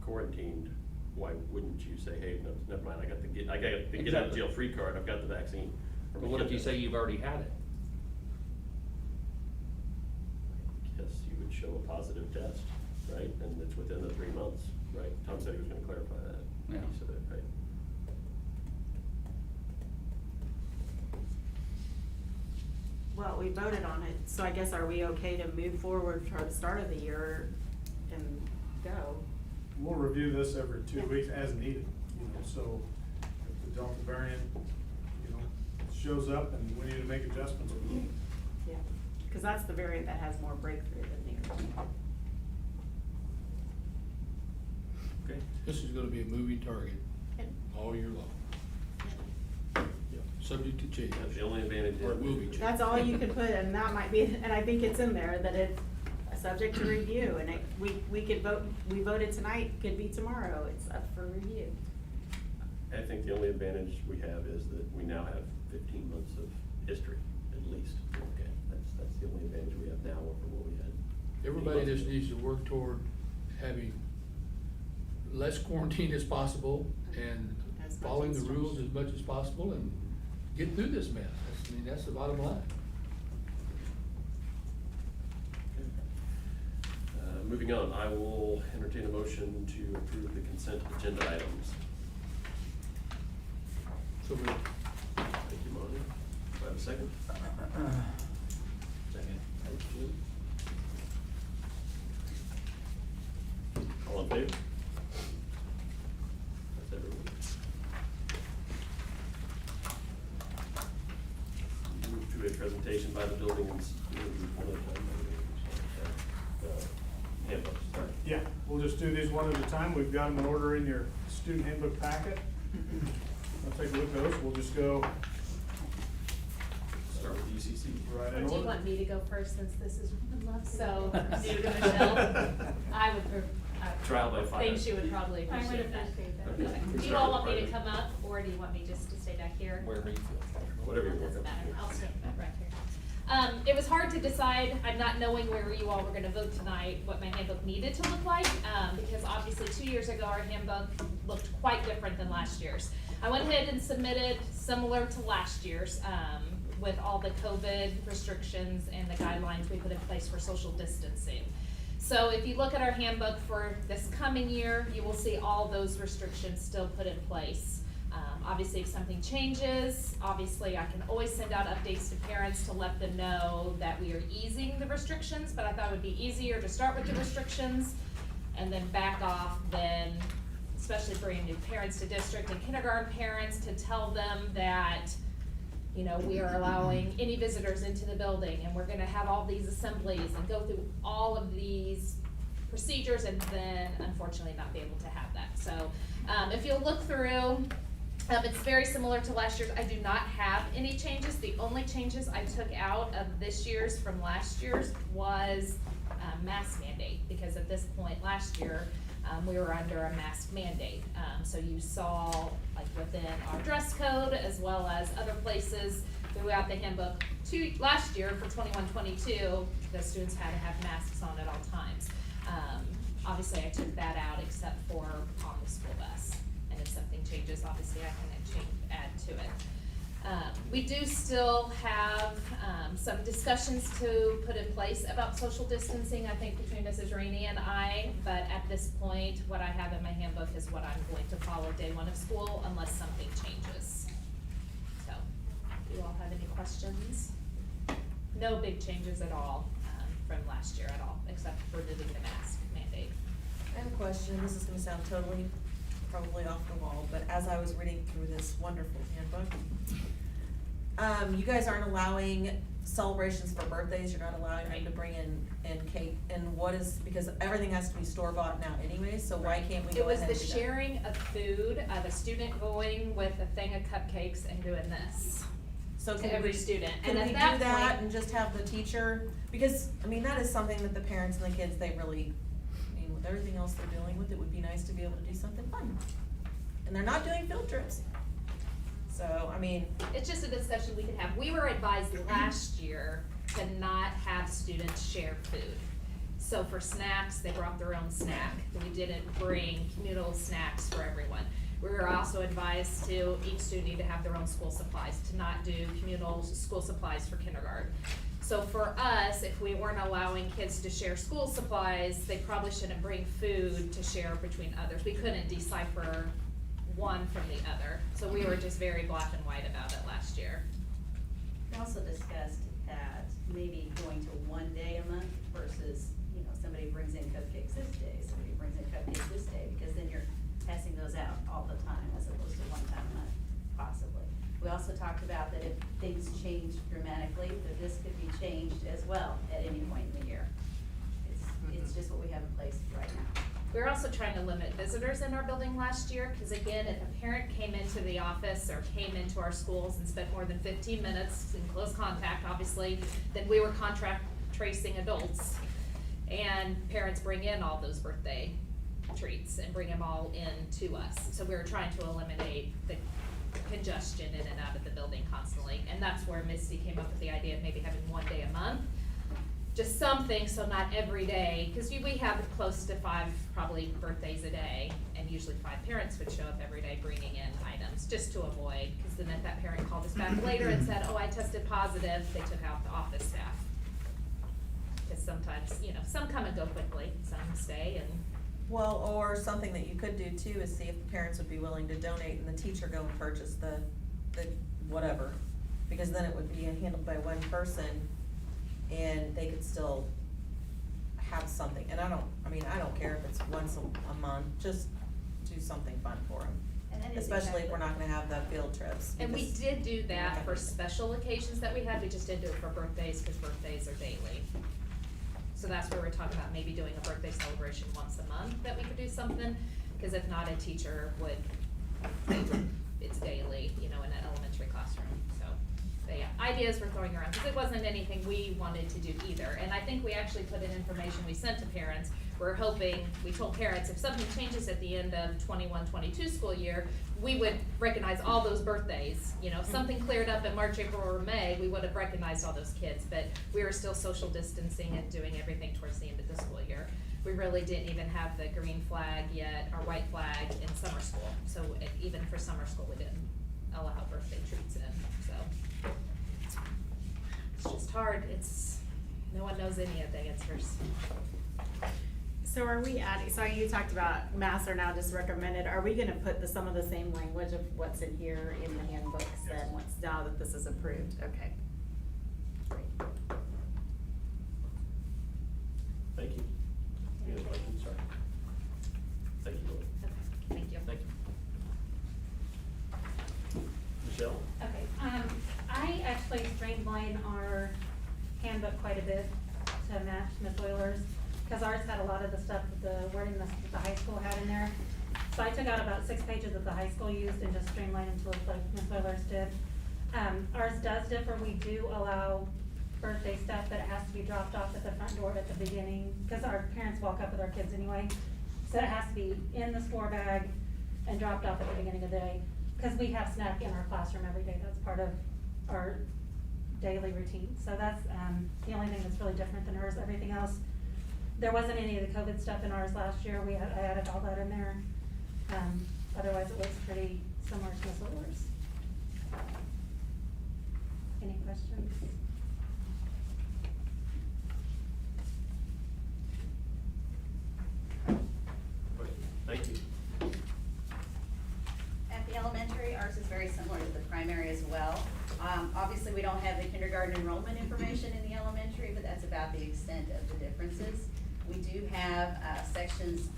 [SPEAKER 2] quarantined, why wouldn't you say, hey, no, never mind, I got the get out of
[SPEAKER 5] Exactly.
[SPEAKER 2] jail free card, I've got the vaccine. Or
[SPEAKER 5] but
[SPEAKER 2] my
[SPEAKER 5] what if
[SPEAKER 2] kid
[SPEAKER 5] you
[SPEAKER 2] does.
[SPEAKER 5] say you've already had it?
[SPEAKER 2] I guess you would show a positive test, right, and it's within the 3 months, right? Tom said he was gonna clarify that.
[SPEAKER 5] Yeah.
[SPEAKER 2] He said it, right?
[SPEAKER 3] Well, we voted on it, so I guess are we okay to move forward for the start of the year and go?
[SPEAKER 4] We'll review this every 2
[SPEAKER 3] Yeah.
[SPEAKER 4] weeks as needed, you know, so if the Delta variant, you know, shows up and we need to make adjustments, we will.
[SPEAKER 3] Yeah, because that's the variant that has more breakthrough than the other two.
[SPEAKER 2] Okay.
[SPEAKER 8] This is gonna be a moving target
[SPEAKER 3] Yep.
[SPEAKER 8] all year long.
[SPEAKER 3] Yep.
[SPEAKER 8] Yeah, subject to change.
[SPEAKER 2] That's the only advantage.
[SPEAKER 8] Or it will be changed.
[SPEAKER 3] That's all you can put, and that might be, and I think it's in there, that it's subject to review, and we could vote, we voted tonight, could be tomorrow, it's up for review.
[SPEAKER 2] I think the only advantage we have is that we now have 15 months of history, at least. Okay, that's the only advantage we have now over what we had.
[SPEAKER 8] Everybody just needs to work toward having less quarantine as possible and
[SPEAKER 3] As much
[SPEAKER 8] following the
[SPEAKER 3] as
[SPEAKER 8] rules
[SPEAKER 3] possible.
[SPEAKER 8] as much as possible and get through this mess. That's the bottom line.
[SPEAKER 2] Moving on, I will entertain a motion to approve the consent agenda items.
[SPEAKER 8] So we,
[SPEAKER 2] Thank you, Monty. Do I have a second?
[SPEAKER 7] Second.
[SPEAKER 2] Thank you. All in favor? That's everyone. Move to a presentation dictation by the building and one at a time. Handbooks, sorry.
[SPEAKER 4] Yeah, we'll just do these one at a time. We've got them in order in your student handbook packet. I'll take a look at those. We'll just go
[SPEAKER 2] Start with UCC.
[SPEAKER 4] right
[SPEAKER 9] Or
[SPEAKER 4] in
[SPEAKER 9] do you
[SPEAKER 4] order.
[SPEAKER 9] want me to go first since this is so new to Michelle? I would,
[SPEAKER 2] Trial by fire.
[SPEAKER 9] think she would probably
[SPEAKER 10] I would
[SPEAKER 9] appreciate that.
[SPEAKER 10] appreciate that.
[SPEAKER 2] Okay.
[SPEAKER 9] Okay. Do you all want me to come up, or do you want me just to stay back here?
[SPEAKER 5] Wherever you feel comfortable.
[SPEAKER 2] Whatever you
[SPEAKER 9] It
[SPEAKER 2] want.
[SPEAKER 9] doesn't matter, I'll stand right here. It was hard to decide, I'm not knowing where you all were gonna vote tonight, what my handbook needed to look like, because obviously 2 years ago, our handbook looked quite different than last year's. I went ahead and submitted similar to last year's, with all the COVID restrictions and the guidelines we put in place for social distancing. So if you look at our handbook for this coming year, you will see all those restrictions still put in place. Obviously, if something changes, obviously I can always send out updates to parents to let them know that we are easing the restrictions, but I thought it would be easier to start with the restrictions and then back off then, especially bringing new parents to district and kindergarten parents, to tell them that, you know, we are allowing any visitors into the building and we're gonna have all these assemblies and go through all of these procedures and then unfortunately not be able to have that. So, if you'll look through, it's very similar to last year's. I do not have any changes. The only changes I took out of this year's from last year's was mask mandate, because at this point last year, we were under a mask mandate. So you saw, like within our dress code as well as other places throughout the handbook, last year for 21-22, the students had to have masks on at all times. Obviously I took that out except for on the school bus. And if something changes, obviously I can add to it. We do still have, some discussions to put in place about social distancing, I think, between Mrs. Rainey and I, but at this point, what I have in my handbook is what I'm going to follow day one of school unless something changes. So, do you all have any questions? No big changes at all, from last year at all, except for removing the mask mandate.
[SPEAKER 6] I have a question, this is gonna sound totally, probably off the wall, but as I was reading through this wonderful handbook, you guys aren't allowing celebrations for birthdays, you're not allowing them to bring in cake, and what is, because everything has to be store-bought now anyway, so why can't we
[SPEAKER 9] It
[SPEAKER 6] go
[SPEAKER 9] was
[SPEAKER 6] ahead
[SPEAKER 9] the
[SPEAKER 6] and do that?
[SPEAKER 9] sharing of food, the student going with a thing of cupcakes and doing this
[SPEAKER 6] So
[SPEAKER 9] to
[SPEAKER 6] can
[SPEAKER 9] every
[SPEAKER 6] we,
[SPEAKER 9] student.
[SPEAKER 6] can
[SPEAKER 9] And
[SPEAKER 6] we
[SPEAKER 9] at
[SPEAKER 6] do
[SPEAKER 9] that
[SPEAKER 6] that
[SPEAKER 9] point,
[SPEAKER 6] and just have the teacher, because, I mean, that is something that the parents and the kids, they really, I mean, with everything else they're dealing with, it would be nice to be able to do something fun. And they're not doing field trips. So, I mean,
[SPEAKER 9] it's just a discussion we could have. We were advised last year to not have students share food. So for snacks, they brought their own snack. We didn't bring communal snacks for everyone. We were also advised to, each student need to have their own school supplies, to not do communal school supplies for kindergarten. So for us, if we weren't allowing kids to share school supplies, they probably shouldn't bring food to share between others. We couldn't decipher one from the other, so we were just very black and white about it last year.
[SPEAKER 10] We also discussed that maybe going to one day a month versus, you know, somebody brings in cupcakes this day, somebody brings in cupcakes this day, because then you're passing those out all the time as opposed to one time a month, possibly. We also talked about that if things change dramatically, that this could be changed as well at any point in the year. It's just what we have in place right now.
[SPEAKER 9] We were also trying to limit visitors in our building last year, because again, if a parent came into the office or came into our schools and spent more than 15 minutes in close contact, obviously, then we were contract tracing adults. And parents bring in all those birthday treats and bring them all in to us. So we were trying to eliminate the congestion in and out of the building constantly. And that's where Misty came up with the idea of maybe having one day a month. Just something, so not every day, because we have close to 5 probably birthdays a day, and usually 5 parents would show up every day bringing in items, just to avoid, because then if that parent called us back later and said, oh, I tested positive, they took out the office staff. Because sometimes, you know, some come and go quickly, some stay, and
[SPEAKER 6] well, or something that you could do too is see if the parents would be willing to donate and the teacher go and purchase the whatever. Because then it would be handled by one person and they could still have something. And I don't care if it's once a month, just do something fun for them.
[SPEAKER 10] And that is
[SPEAKER 6] especially if
[SPEAKER 10] exactly-
[SPEAKER 6] we're not gonna have the field trips.
[SPEAKER 9] And we
[SPEAKER 6] because-
[SPEAKER 9] did do that for special occasions that we had, we just didn't do it for birthdays, cause birthdays are daily. So that's where we're talking about maybe doing a birthday celebration once a month, that we could do something, cause if not, a teacher would, it's daily, you know, in an elementary classroom, so. But yeah, ideas we're throwing around, cause it wasn't anything we wanted to do either, and I think we actually put in information we sent to parents. We're hoping, we told parents, if something changes at the end of 21-22 school year, we would recognize all those birthdays. You know, if something cleared up in March, April, or May, we would have recognized all those kids, but we were still social distancing and doing everything towards the end of the school year. We really didn't even have the green flag yet, or white flag in summer school, so even for summer school, we didn't allow birthday treats in, so. It's just hard, no one knows any of the answers.
[SPEAKER 3] So are we adding, so you talked about masks are now just recommended, are we gonna put some of the same language of what's in here in the handbooks then, once now that this is approved? Okay. Great.
[SPEAKER 2] Thank you. Any other questions? Sorry. Thank you, Lori.
[SPEAKER 9] Okay, thank you.
[SPEAKER 2] Thank you. Michelle?
[SPEAKER 11] Okay, I actually streamlined our handbook quite a bit to match Ms. Euler's, because ours had a lot of the stuff, the wording that the high school had in there. So I took out about 6 pages that the high school used and just streamlined them to look like Ms. Euler's did. Ours does differ, we do allow birthday stuff, but it has to be dropped off at the front door at the beginning, because our parents walk up with our kids anyway. So it has to be in the score bag and dropped off at the beginning of the day, because we have snack in our classroom every day, that's part of our daily routine. So that's, the only thing that's really different than hers. Everything else, there wasn't any of the COVID stuff in ours last year, I added all that in there. Otherwise it looks pretty similar to Ms. Euler's. Any questions?
[SPEAKER 2] Thank you.
[SPEAKER 10] At the elementary, ours is very similar to the primary as well. Obviously, we don't have the kindergarten enrollment information in the elementary, but that's about the extent of the differences. We do have, sections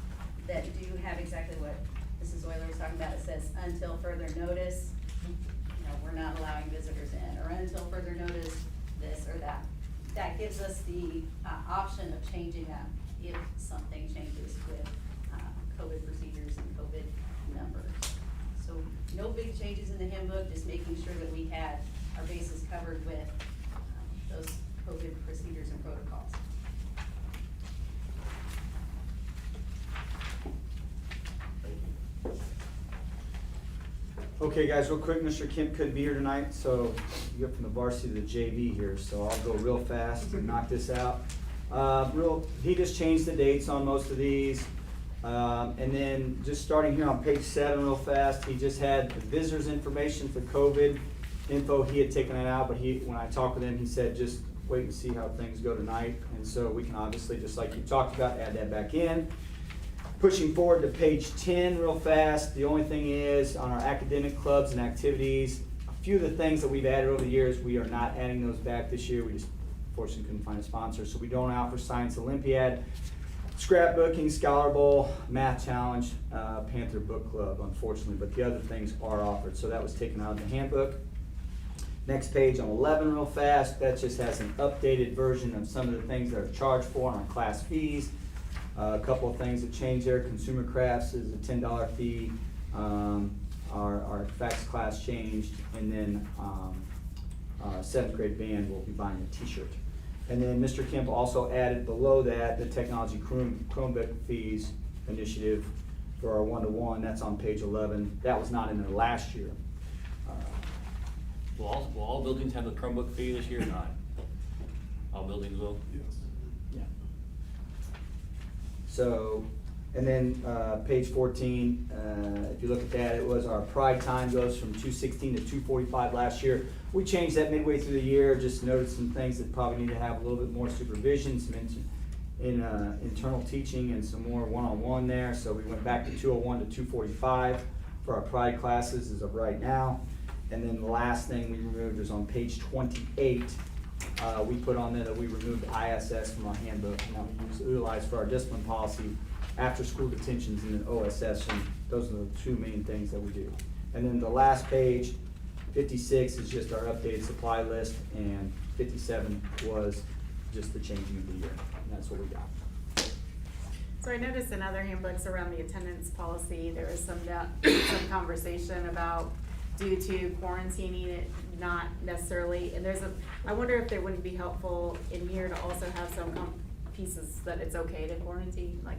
[SPEAKER 10] that do have exactly what Mrs. Euler was talking about. It says, until further notice, you know, we're not allowing visitors in, or until further notice, this or that. That gives us the, option of changing that if something changes with, COVID procedures and COVID numbers. So no big changes in the handbook, just making sure that we had our bases covered with those COVID procedures and protocols.
[SPEAKER 2] Thank you.
[SPEAKER 1] Okay, guys, real quick, Mr. Kemp couldn't be here tonight, so you go from the varsity to the JV here, so I'll go real fast and knock this out. He just changed the dates on most of these. And then just starting here on page 7 real fast, he just had the visitors information for COVID info. He had taken that out, but when I talked with him, he said just wait and see how things go tonight. And so we can obviously, just like you talked about, add that back in. Pushing forward to page 10 real fast, the only thing is on our academic clubs and activities, a few of the things that we've added over the years, we are not adding those back this year. We just unfortunately couldn't find a sponsor, so we don't offer Science Olympiad, Scrapbooking, Scholar Bowl, Math Challenge, Panther Book Club, unfortunately, but the other things are offered, so that was taken out of the handbook. Next page on 11 real fast, that just has an updated version of some of the things that are charged for on our class fees. A couple of things that changed there, Consumer Crafts is a $10 fee, our effects class changed, and then our 7th grade band will be buying a t-shirt. And then Mr. Kemp also added below that the technology Chromebook fees initiative for our 1-to-1, that's on page 11. That was not in there last year.
[SPEAKER 7] Will all buildings have a Chromebook fee this year or not? All buildings will?
[SPEAKER 4] Yes.
[SPEAKER 1] Yeah. So, and then page 14, if you look at that, it was our Pride time goes from 2:16 to 2:45 last year. We changed that midway through the year, just noticed some things that probably need to have a little bit more supervision, some internal teaching and some more one-on-one there. So we went back to 2:01 to 2:45 for our Pride classes as of right now. And then the last thing we removed is on page 28. We put on there that we removed ISS from our handbook, and that we utilize for our discipline policy after-school detentions and then OSS, and those are the two main things that we do. And then the last page, 56, is just our updated supply list, and 57 was just the changing of the year, and that's what we got.
[SPEAKER 3] So I noticed in other handbooks around the attendance policy, there was some conversation about due to quarantining it, not necessarily, and I wonder if it wouldn't be helpful in here to also have some pieces that it's okay to quarantine, like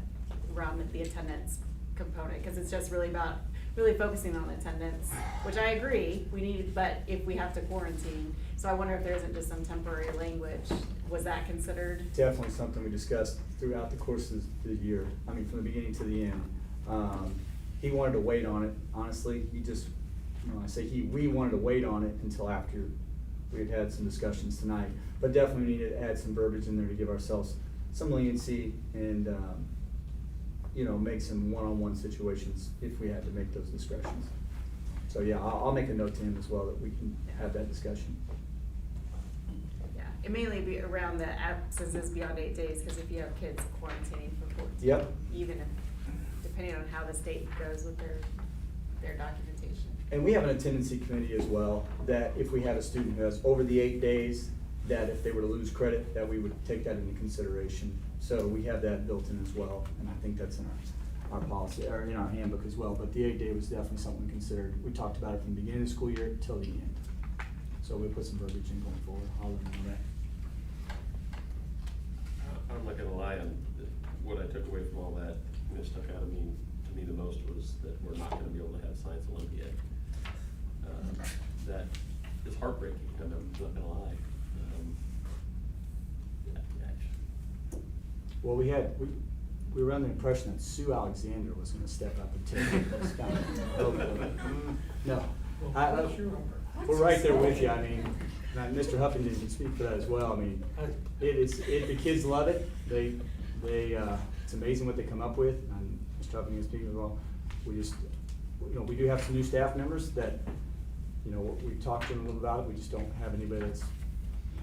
[SPEAKER 3] around the attendance component, cause it's just really about, really focusing on attendance, which I agree, we need, but if we have to quarantine, so I wonder if there isn't just some temporary language, was that considered?
[SPEAKER 1] Definitely something we discussed throughout the course of the year, I mean, from the beginning to the end. He wanted to wait on it, honestly, we wanted to wait on it until after we had had some discussions tonight. But definitely needed to add some verbiage in there to give ourselves some leniency and, make some one-on-one situations if we had to make those discretions. So yeah, I'll make a note to him as well that we can have that discussion.
[SPEAKER 3] Yeah, it mainly be around the absences beyond 8 days, cause if you have kids quarantining for 14.
[SPEAKER 1] Yep.
[SPEAKER 3] Even if, depending on how the state goes with their documentation.
[SPEAKER 1] And we have an attendancy committee as well, that if we had a student who has over the 8 days, that if they were to lose credit, that we would take that into consideration. So we have that built in as well, and I think that's in our policy, or in our handbook as well, but the 8-day was definitely something we considered. We talked about it from the beginning of the school year till the end. So we put some verbiage in going forward, I'll let you know that.
[SPEAKER 2] I'm not gonna lie, what I took away from all that, and it stuck out to me the most was that we're not gonna be able to have Science Olympiad. That is heartbreaking, I'm not gonna lie.
[SPEAKER 1] Well, we were under the impression that Sue Alexander was gonna step up and take this kind of, no. We're right there with you, I mean, Mr. Huffington can speak for that as well, I mean, the kids love it, it's amazing what they come up with, and Mr. Huffington can speak as well. We do have some new staff members that, we talked to them a little about it, we just don't have anybody that's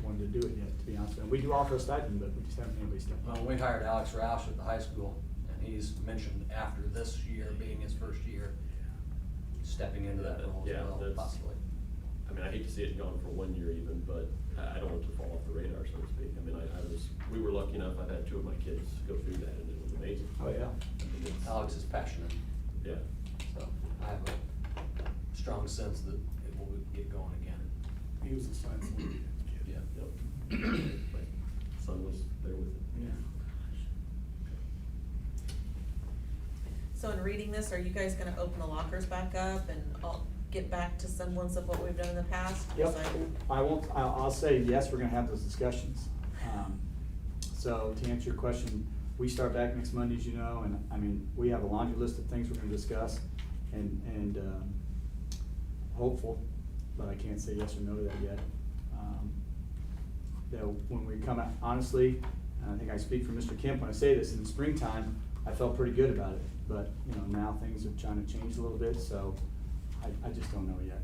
[SPEAKER 1] wanted to do it yet, to be honest with you. We do offer a stipend, but we just haven't anybody step up.
[SPEAKER 12] Well, we hired Alex Roush at the high school, and he's mentioned after this year being his first year, stepping into that role as
[SPEAKER 2] Yeah,
[SPEAKER 12] well,
[SPEAKER 2] that's-
[SPEAKER 12] possibly.
[SPEAKER 2] I mean, I hate to see it gone for 1 year even, but I don't want it to fall off the radar, so to speak. I mean, we were lucky enough, I've had 2 of my kids go through that, and it was amazing.
[SPEAKER 1] Oh, yeah.
[SPEAKER 2] I mean,
[SPEAKER 12] Alex is passionate,
[SPEAKER 2] Yeah.
[SPEAKER 12] so I have a strong sense that it will get going again.
[SPEAKER 4] He was a Science Olympiad kid.
[SPEAKER 12] Yeah.
[SPEAKER 2] Yep. My son was there with it.
[SPEAKER 1] Yeah.
[SPEAKER 6] So in reading this, are you guys gonna open the lockers back up and I'll get back to semblance of what we've done in the past?
[SPEAKER 1] Yep,
[SPEAKER 6] 'Cause
[SPEAKER 1] I'll say, yes, we're gonna have those discussions. So to answer your question, we start back next Monday, as you know, and I mean, we have a laundry list of things we're gonna discuss and hopeful, but I can't say yes or no to that yet. That when we come out, honestly, and I think I speak for Mr. Kemp when I say this, in the springtime, I felt pretty good about it. But, now things are trying to change a little bit, so I just don't know yet.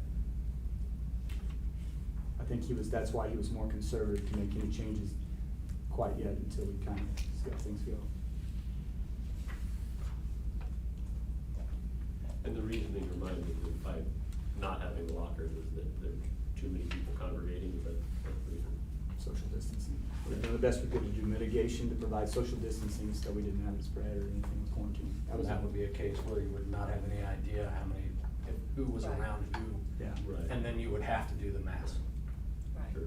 [SPEAKER 1] I think that's why he was more conservative to make any changes quite yet until we kind of see how things go.
[SPEAKER 2] And the reasoning reminded me that by not having the lockers is that there are too many people congregating, but that's the reason.
[SPEAKER 1] Social distancing. We've done the best we could to do mitigation, to provide social distancing, so we didn't have the spread or anything with quarantine.
[SPEAKER 12] That would be a case where you would not have any idea who was
[SPEAKER 10] Right.
[SPEAKER 12] around who.
[SPEAKER 1] Yeah.
[SPEAKER 2] Right.
[SPEAKER 12] And then you would have to do the math.
[SPEAKER 10] Right.
[SPEAKER 2] Sure.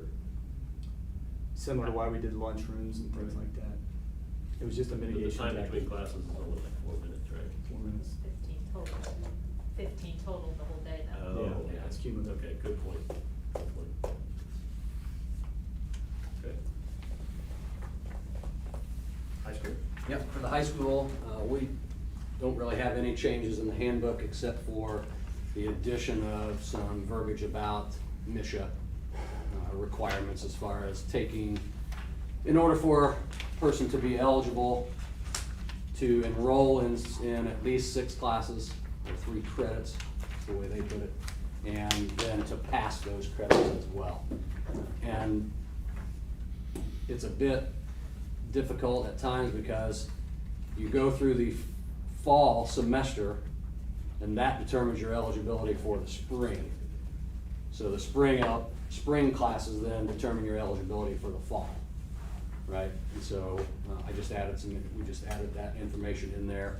[SPEAKER 1] Similar to why we did lunchrooms and things like that. It was just a
[SPEAKER 2] But
[SPEAKER 1] mitigation.
[SPEAKER 2] the time
[SPEAKER 1] tactic.
[SPEAKER 2] between classes is only like 4 minutes, right?
[SPEAKER 1] 4 minutes.
[SPEAKER 10] 15 total the whole day though.
[SPEAKER 2] Oh,
[SPEAKER 1] Yeah, it's cumulative.
[SPEAKER 2] Okay, good point. Good point. Okay. High school?
[SPEAKER 12] Yep, for the high school, we don't really have any changes in the handbook except for the addition of some verbiage about MISHA requirements as far as in order for a person to be eligible to enroll in at least 6 classes or 3 credits, the way they put it, and then to pass those credits as well. And it's a bit difficult at times because You go through the fall semester, and that determines your eligibility for the spring. So the spring classes then determine your eligibility for the fall, right? And so we just added that information in there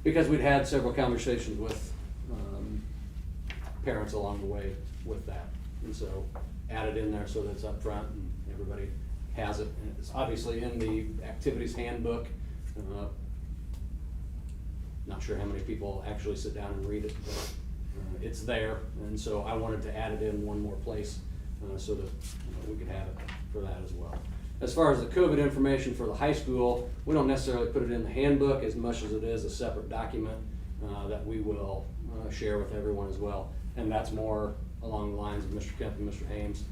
[SPEAKER 12] because we'd had several conversations with parents along the way with that. And so added in there so that it's up front and everybody has it. And it's obviously in the activities handbook. Not sure how many people actually sit down and read it, but it's there. And so I wanted to add it in one more place so that we could have it for that as well. As far as the COVID information for the high school, we don't necessarily put it in the handbook as much as it is a separate document that we will share with everyone as well. And that's more along the lines of Mr. Kemp and Mr. Hames,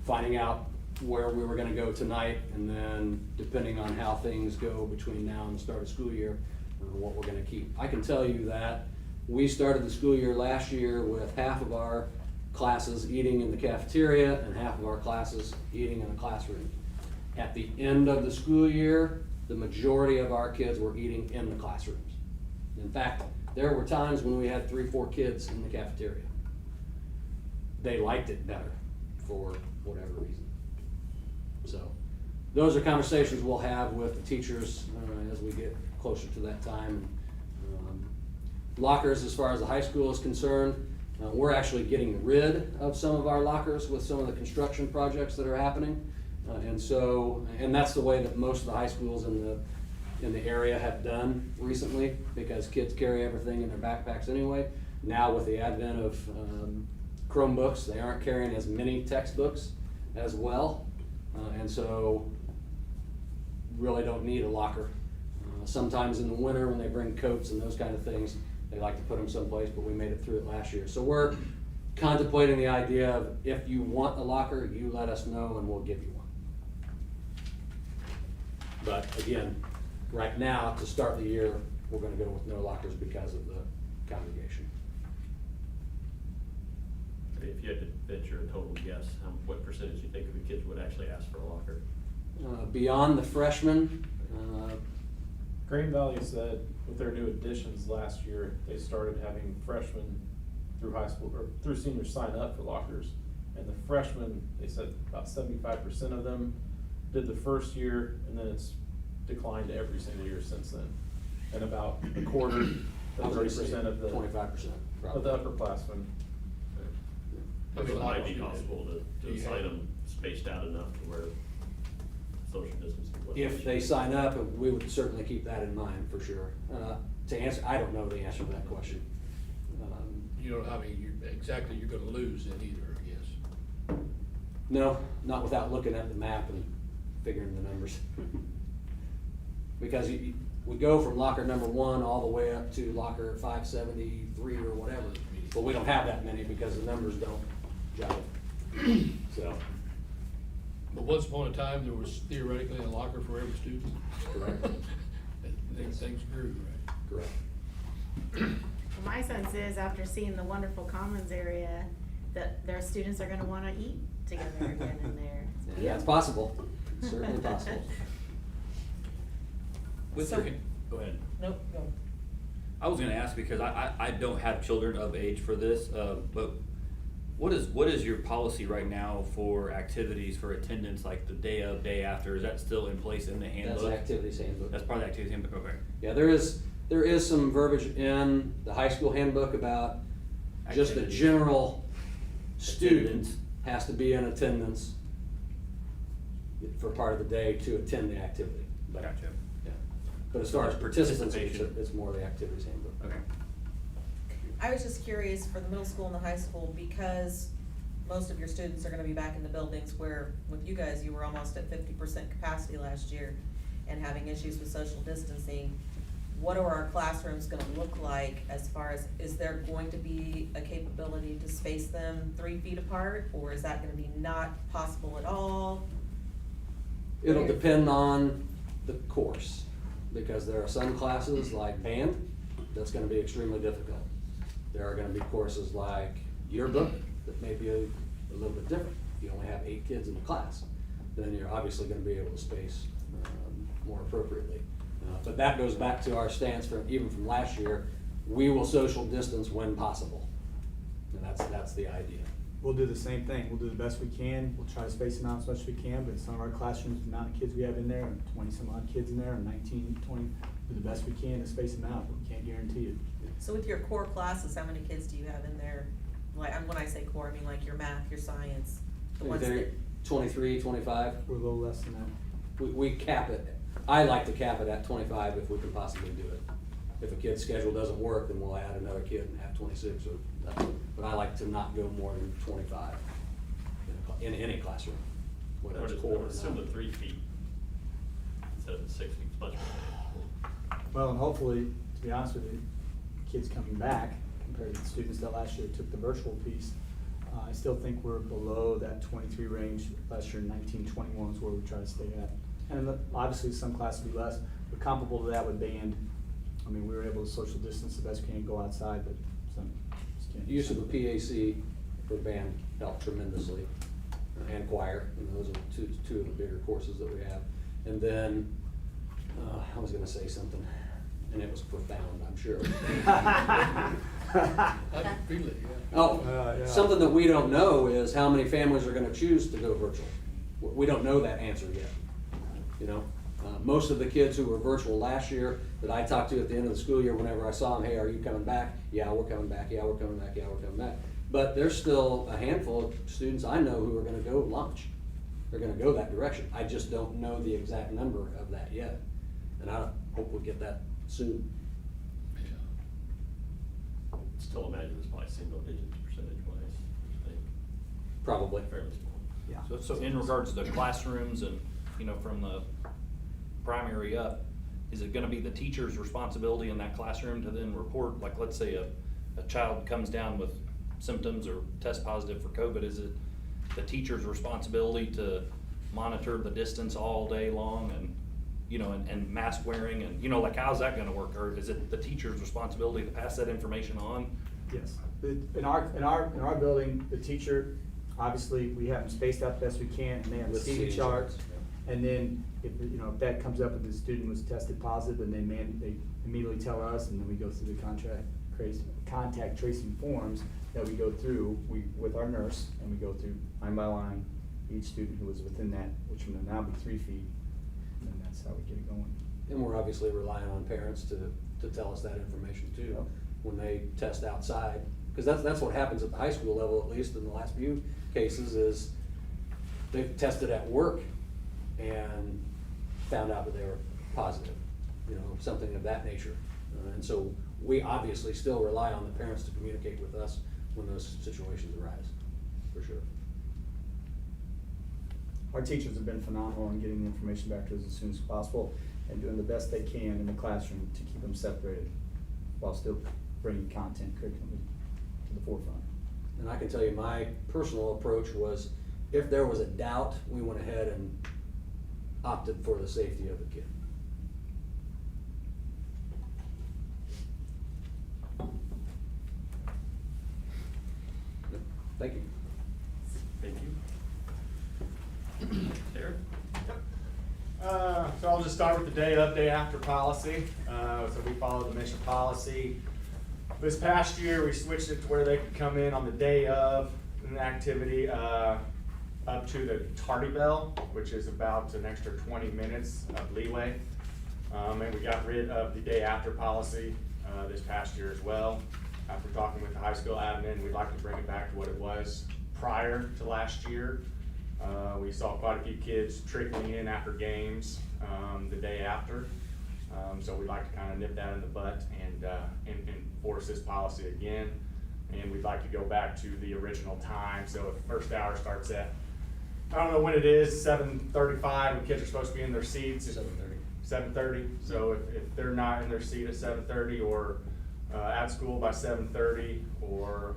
[SPEAKER 12] finding out where we were gonna go tonight, and then depending on how things go between now and the start of school year, what we're gonna keep. I can tell you that we started the school year last year with half of our classes eating in the cafeteria and half of our classes eating in the classroom. At the end of the school year, the majority of our kids were eating in the classrooms. In fact, there were times when we had 3 or 4 kids in the cafeteria. They liked it better for whatever reason. So those are conversations we'll have with the teachers as we get closer to that time. Lockers, as far as the high school is concerned, we're actually getting rid of some of our lockers with some of the construction projects that are happening. And that's the way that most of the high schools in the area have done recently, because kids carry everything in their backpacks anyway. Now with the advent of Chromebooks, they aren't carrying as many textbooks as well. And so really don't need a locker. Sometimes in the winter when they bring coats and those kind of things, they like to put them someplace, but we made it through it last year. So we're contemplating the idea of, if you want a locker, you let us know and we'll give you one. But again, right now, to start the year, we're gonna go with no lockers because of the congregation.
[SPEAKER 2] If you had to venture a total guess, what percentage do you think of the kids would actually ask for a locker?
[SPEAKER 12] Beyond the freshmen,
[SPEAKER 13] Green Valley said with their new additions last year, they started having freshmen through high school, or through seniors sign up for lockers. And the freshmen, they said about 75% of them did the first year, and then it's declined every single year since then. And about a quarter, to 30% of the
[SPEAKER 12] 25%.
[SPEAKER 13] of the upperclassmen.
[SPEAKER 2] So it might be possible to assign them spaced out enough to where social distancing.
[SPEAKER 12] If they sign up, we would certainly keep that in mind for sure. To answer, I don't know the answer to that question.
[SPEAKER 8] You know, I mean, you're gonna lose it either, I guess.
[SPEAKER 12] No, not without looking at the map and figuring the numbers. Because we go from locker number 1 all the way up to locker 573 or whatever, but we don't have that many because the numbers don't jive. So.
[SPEAKER 8] But once upon a time, there was theoretically a locker for every student.
[SPEAKER 12] Correct.
[SPEAKER 8] And then things grew, right?
[SPEAKER 12] Correct.
[SPEAKER 3] My sense is, after seeing the wonderful commons area, that their students are gonna wanna eat together again in there.
[SPEAKER 12] And that's possible, certainly possible.
[SPEAKER 7] With
[SPEAKER 6] So-
[SPEAKER 7] your, go ahead.
[SPEAKER 6] Nope, no.
[SPEAKER 7] I was gonna ask, because I don't have children of age for this, but what is your policy right now for activities, for attendance, like the day of, day after? Is that still in place in the handbook?
[SPEAKER 12] That's the activities handbook.
[SPEAKER 7] That's part of the activities handbook, okay.
[SPEAKER 12] Yeah, there is some verbiage in the high school handbook about just the
[SPEAKER 7] Activities.
[SPEAKER 12] general student
[SPEAKER 7] Attendance.
[SPEAKER 12] has to be in attendance for part of the day to attend the activity. But,
[SPEAKER 7] Gotcha.
[SPEAKER 12] yeah. But as far as participants,
[SPEAKER 7] Participation.
[SPEAKER 12] it's more the activities handbook.
[SPEAKER 7] Okay.
[SPEAKER 6] I was just curious for the middle school and the high school, because most of your students are gonna be back in the buildings, where with you guys, you were almost at 50% capacity last year and having issues with social distancing. What are our classrooms gonna look like as far as, is there going to be a capability to space them 3 feet apart, or is that gonna be not possible at all?
[SPEAKER 12] It'll depend on the course, because there are some classes like band that's gonna be extremely difficult. There are gonna be courses like yearbook that may be a little bit different. If you only have 8 kids in the class, then you're obviously gonna be able to space more appropriately. But that goes back to our stance from, even from last year, we will social distance when possible. And that's the idea.
[SPEAKER 1] We'll do the same thing. We'll do the best we can. We'll try to space them out as much as we can, but in some of our classrooms, the amount of kids we have in there, and 20-some odd kids in there, and 19, 20, do the best we can to space them out, but we can't guarantee it.
[SPEAKER 6] So with your core classes, how many kids do you have in there? Like, when I say core, I mean like your math, your science, the ones
[SPEAKER 12] They're
[SPEAKER 6] that,
[SPEAKER 12] 23, 25.
[SPEAKER 1] We're a little less than that.
[SPEAKER 12] We cap it. I like to cap it at 25 if we can possibly do it. If a kid's schedule doesn't work, then we'll add another kid and have 26. But I like to not go more than 25 in any classroom,
[SPEAKER 2] I
[SPEAKER 12] whether
[SPEAKER 2] would
[SPEAKER 12] it's core or
[SPEAKER 2] assume the
[SPEAKER 12] not.
[SPEAKER 2] 3 feet instead of the 6 feet, is much better.
[SPEAKER 1] Well, and hopefully, to be honest with you, kids coming back compared to the students that last year took the virtual piece, I still think we're below that 23 range. Last year, 19, 21 is where we try to stay at. And obviously, some classes will be less, but comparable to that with band. I mean, we were able to social distance the best we can, go outside, but some just can't.
[SPEAKER 12] Use of the PAC for band helped tremendously, and choir, and those are two of the bigger courses that we have. And then, I was gonna say something, and it was profound, I'm sure.
[SPEAKER 8] I can feel it, yeah.
[SPEAKER 12] Oh,
[SPEAKER 1] Yeah.
[SPEAKER 12] something that we don't know is how many families are gonna choose to go virtual. We don't know that answer yet, you know? Most of the kids who were virtual last year that I talked to at the end of the school year, whenever I saw them, hey, are you coming back? Yeah, we're coming back, yeah, we're coming back, yeah, we're coming back. But there's still a handful of students I know who are gonna go launch. They're gonna go that direction. I just don't know the exact number of that yet. And I hope we get that soon.
[SPEAKER 2] Still imagine it's probably single digits percentage wise, I think,
[SPEAKER 12] Probably.
[SPEAKER 2] fairly small.
[SPEAKER 1] Yeah.
[SPEAKER 5] So in regards to classrooms and, you know, from the primary up, is it gonna be the teacher's responsibility in that classroom to then report, like, let's say a child comes down with symptoms or test positive for COVID, is it the teacher's responsibility to monitor the distance all day long and, you know, and mask wearing and, you know, like, how's that gonna work? Or is it the teacher's responsibility to pass that information on?
[SPEAKER 1] Yes. In our building, the teacher, obviously, we have them spaced out the best we can, and they have a
[SPEAKER 12] With
[SPEAKER 1] seating
[SPEAKER 12] seating
[SPEAKER 1] chart.
[SPEAKER 12] charts,
[SPEAKER 1] And then, if that comes up and the student was tested positive, then they immediately tell us, and then we go through the contact tracing forms that we go through, with our nurse, and we go through line by line, each student who was within that, which would now be 3 feet, and then that's how we get it going.
[SPEAKER 12] And we're obviously relying on parents to tell us that information too,
[SPEAKER 1] Yep.
[SPEAKER 12] when they test outside. Because that's what happens at the high school level, at least in the last few cases, is they've tested at work and found out that they were positive, you know, something of that nature. And so we obviously still rely on the parents to communicate with us when those situations arise, for sure.
[SPEAKER 1] Our teachers have been phenomenal in getting the information back to us as soon as possible and doing the best they can in the classroom to keep them separated while still bringing content curriculum to the forefront.
[SPEAKER 12] And I can tell you, my personal approach was, if there was a doubt, we went ahead and opted for the safety of the kid. Thank you.
[SPEAKER 2] Thank you. Derek?
[SPEAKER 14] So I'll just start with the day of, day after policy. So we follow the mission policy. This past year, we switched it to where they could come in on the day of an activity, up to the tardy bell, which is about an extra 20 minutes of leeway. And we got rid of the day after policy, this past year as well. After talking with the high school admin, we'd like to bring it back to what it was prior to last year. We saw quite a few kids trickling in after games, the day after. So we'd like to kind of nip that in the butt and enforce this policy again. And we'd like to go back to the original time. So if the first hour starts at, I don't know when it is, 7:35, when kids are supposed to be in their seats.
[SPEAKER 12] 7:30.
[SPEAKER 14] 7:30. So if they're not in their seat at 7:30 or at school by 7:30, or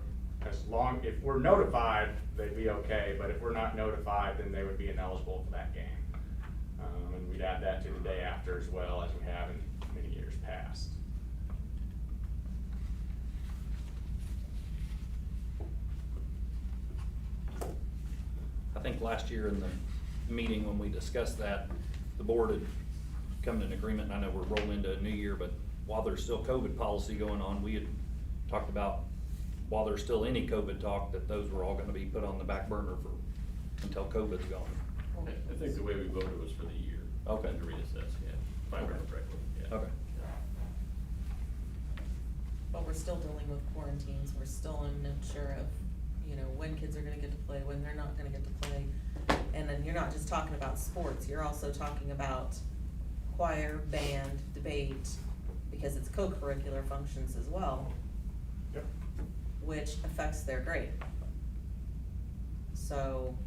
[SPEAKER 14] if we're notified, they'd be okay. But if we're not notified, then they would be ineligible for that game. And we'd add that to the day after as well, as we have in many years past.
[SPEAKER 5] I think last year in the meeting when we discussed that, the board had come to an agreement, and I know we're rolling into a new year, but while there's still COVID policy going on, we had talked about, while there's still any COVID talk, that those were all gonna be put on the back burner for, until COVID's gone.
[SPEAKER 2] I think the way we voted was for the year.
[SPEAKER 5] Okay.
[SPEAKER 2] To reassess, yeah, if I remember correctly, yeah.
[SPEAKER 5] Okay.
[SPEAKER 6] But we're still dealing with quarantines, we're still unsure of, you know, when kids are gonna get to play, when they're not gonna get to play. And then you're not just talking about sports, you're also talking about choir, band, debate, because it's co-curricular functions as well,
[SPEAKER 14] Yep.
[SPEAKER 6] which affects their grade. So,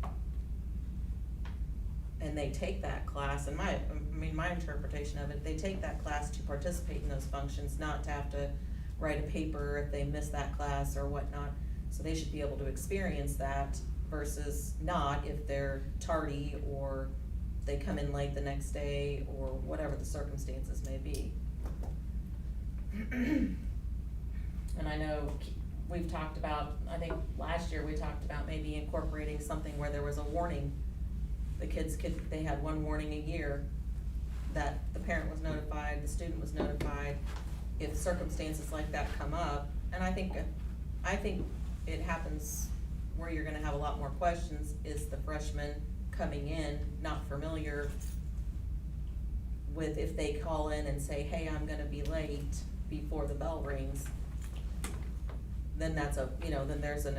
[SPEAKER 6] and they take that class, and my interpretation of it, they take that class to participate in those functions, not to have to write a paper if they miss that class or whatnot. So they should be able to experience that versus not if they're tardy or they come in late the next day or whatever the circumstances may be. And I know we've talked about, I think last year we talked about maybe incorporating something where there was a warning. The kids they had one warning a year, that the parent was notified, the student was notified, if circumstances like that come up. And I think it happens where you're gonna have a lot more questions, is the freshman coming in, not familiar with, if they call in and say, hey, I'm gonna be late before the bell rings, then that's then there's an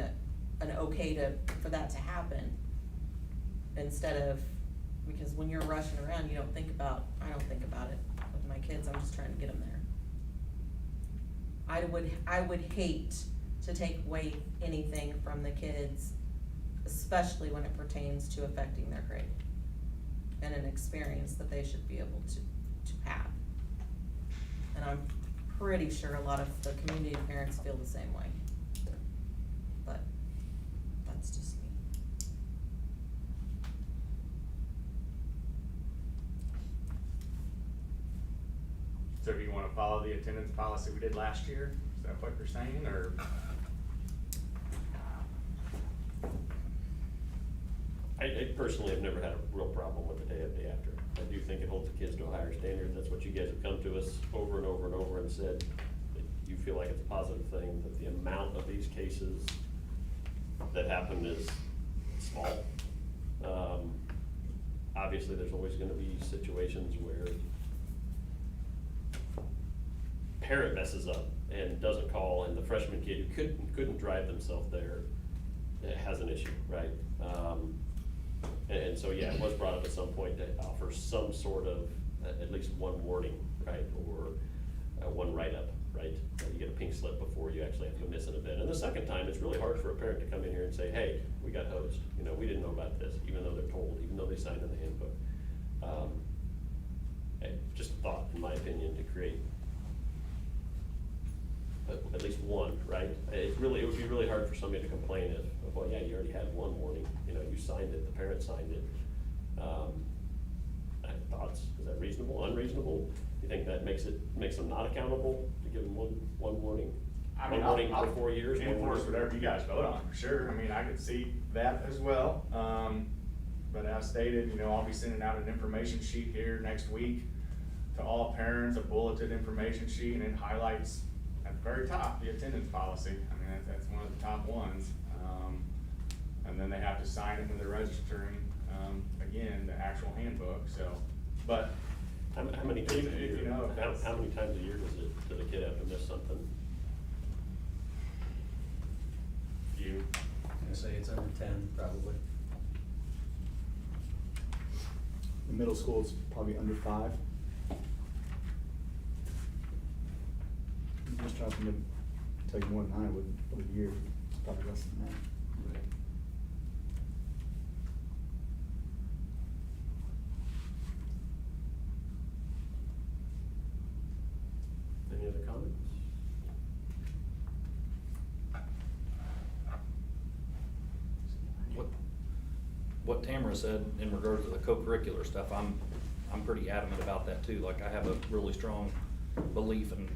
[SPEAKER 6] okay for that to happen. Instead of, because when you're rushing around, I don't think about it with my kids, I'm just trying to get them there. I would hate to take away anything from the kids, especially when it pertains to affecting their grade and an experience that they should be able to have. And I'm pretty sure a lot of the community parents feel the same way. But that's just me.
[SPEAKER 14] So do you wanna follow the attendance policy we did last year? Is that what you're saying, or?
[SPEAKER 2] I personally have never had a real problem with the day of, day after. I do think it holds the kids to a higher standard. That's what you guys have come to us over and over and over and said, that you feel like it's a positive thing, that the amount of these cases that happen is small. Obviously, there's always gonna be situations where parent messes up and doesn't call, and the freshman kid who couldn't drive themselves there has an issue, right? And so, yeah, it was brought up at some point to offer some sort of, at least one warning, right, or one write-up, right? You get a pink slip before you actually have to miss an event. And the second time, it's really hard for a parent to come in here and say, hey, we got hosed, we didn't know about this, even though they're told, even though they signed in the handbook. Just a thought, in my opinion, to create at least one, right? It would be really hard for somebody to complain if, well, yeah, you already had one warning, you signed it, the parent signed it. Thoughts, is that reasonable, unreasonable? You think that makes them not accountable to give them one warning?
[SPEAKER 14] I mean,
[SPEAKER 2] One warning
[SPEAKER 14] I'll
[SPEAKER 2] for 4 years? one
[SPEAKER 14] enforce
[SPEAKER 2] warning-
[SPEAKER 14] whatever you guys vote on, for sure. I mean, I could see that as well. But as stated, I'll be sending out an information sheet here next week to all parents, a bulleted information sheet, and it highlights at the very top, the attendance policy. I mean, that's one of the top ones. And then they have to sign it when they're registering, again, the actual handbook, so, but.
[SPEAKER 2] How many times a
[SPEAKER 14] Even if
[SPEAKER 2] year,
[SPEAKER 14] you know,
[SPEAKER 2] how many times a year does the kid have to miss something?
[SPEAKER 14] You,
[SPEAKER 12] I'm gonna say it's over 10, probably.
[SPEAKER 1] The middle school is probably under 5. I'm just trying to tell you more than I would a year, it's probably less than that.
[SPEAKER 2] Any other comments?
[SPEAKER 5] What Tamara said in regards to the co-curricular stuff, I'm pretty adamant about that too. Like, I have a really strong belief, and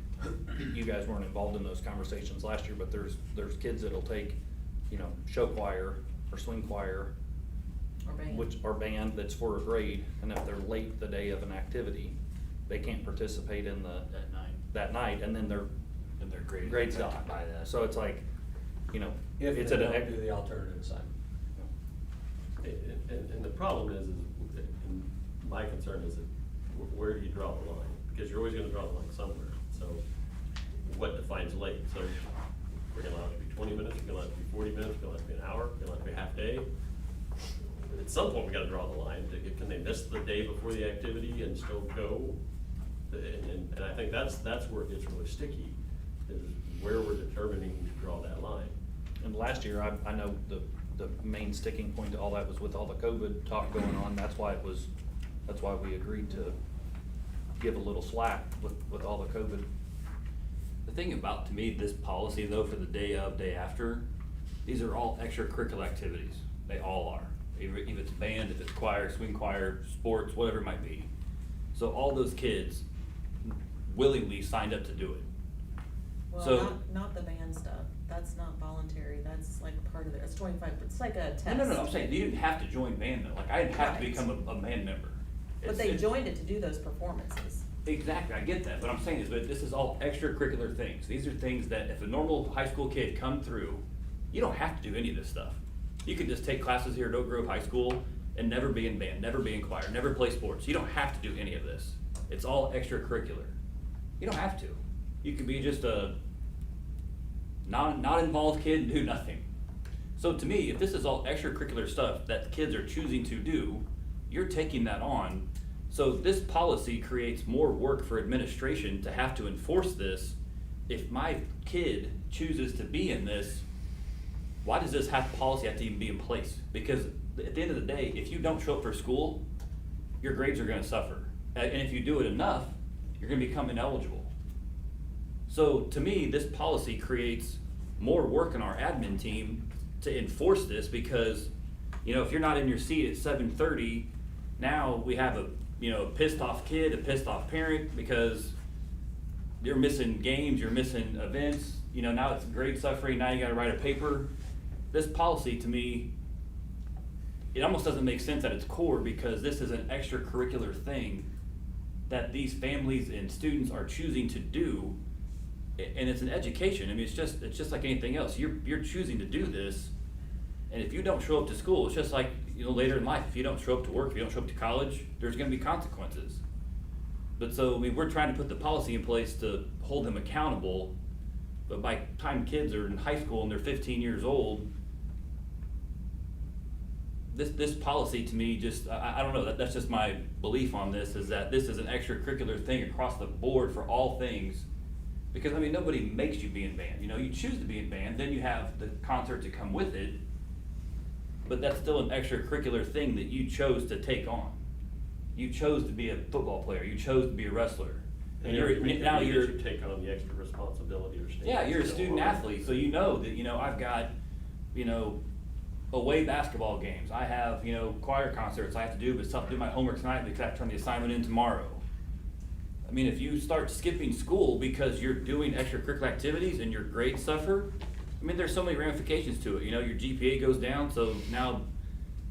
[SPEAKER 5] you guys weren't involved in those conversations last year, but there's kids that'll take, show choir or swing choir,
[SPEAKER 6] Or band.
[SPEAKER 5] which are band, that's for a grade, and if they're late the day of an activity, they can't participate in the,
[SPEAKER 7] That night.
[SPEAKER 5] and then their
[SPEAKER 7] And their grade.
[SPEAKER 5] grade's gone by that, so it's like, you know,
[SPEAKER 12] If
[SPEAKER 5] it's
[SPEAKER 12] they
[SPEAKER 5] at
[SPEAKER 12] don't
[SPEAKER 5] an.
[SPEAKER 12] do the alternative assignment.
[SPEAKER 2] And the problem is, and my concern is that where do you draw the line? Because you're always gonna draw the line somewhere, so what defines late? So we're gonna allow it to be 20 minutes, we're gonna allow it to be 40 minutes, we're gonna allow it to be an hour, we're gonna allow it to be a half day. At some point, we gotta draw the line, can they miss the day before the activity and still go? And I think that's where it gets really sticky, is where we're determining to draw that line.
[SPEAKER 5] And last year, I know the main sticking point to all that was with all the COVID talk going on, that's why we agreed to give a little slack with all the COVID.
[SPEAKER 7] The thing about, to me, this policy though, for the day of, day after, these are all extracurricular activities. They all are. If it's band, if it's choir, swing choir, sports, whatever it might be. So all those kids willingly signed up to do it. So-
[SPEAKER 6] Well, not the band stuff, that's not voluntary, that's like part of it, it's 25, it's like a test.
[SPEAKER 7] No, I'm saying, you didn't have to join band though, like, I didn't have to
[SPEAKER 6] Right.
[SPEAKER 7] become a band member.
[SPEAKER 6] But they joined it to do those performances.
[SPEAKER 7] Exactly, I get that, but I'm saying is, but this is all extracurricular things. These are things that if a normal high school kid come through, you don't have to do any of this stuff. You could just take classes here at Oak Grove High School and never be in band, never be in choir, never play sports. You don't have to do any of this. It's all extracurricular. You don't have to. You could be just a not involved kid and do nothing. So to me, if this is all extracurricular stuff that kids are choosing to do, you're taking that on. So this policy creates more work for administration to have to enforce this. If my kid chooses to be in this, why does this policy have to even be in place? Because at the end of the day, if you don't show up for school, your grades are gonna suffer. And if you do it enough, you're gonna become ineligible. So to me, this policy creates more work in our admin team to enforce this because, you know, if you're not in your seat at 7:30, now we have a pissed off kid, a pissed off parent because you're missing games, you're missing events, now it's grade suffering, now you gotta write a paper. This policy to me, it almost doesn't make sense at its core because this is an extracurricular thing that these families and students are choosing to do. And it's an education. I mean, it's just like anything else. You're choosing to do this, and if you don't show up to school, it's just like later in life. If you don't show up to work, if you don't show up to college, there's going to be consequences. But so I mean, we're trying to put the policy in place to hold them accountable. But by the time kids are in high school and they're 15 years old, this policy to me just I don't know. That's just my belief on this, is that this is an extracurricular thing across the board for all things. Because, I mean, nobody makes you be in band. You choose to be in band, then you have the concert to come with it. But that's still an extracurricular thing that you chose to take on. You chose to be a football player. You chose to be a wrestler. And now you're
[SPEAKER 2] You take on the extra responsibility or state.
[SPEAKER 7] yeah, you're a student athlete, so you know that, I've got, away basketball games. I have, choir concerts I have to do, but still have to do my homework tonight because I have to turn the assignment in tomorrow. I mean, if you start skipping school because you're doing extracurricular activities and your grades suffer, I mean, there's so many ramifications to it. Your GPA goes down, so now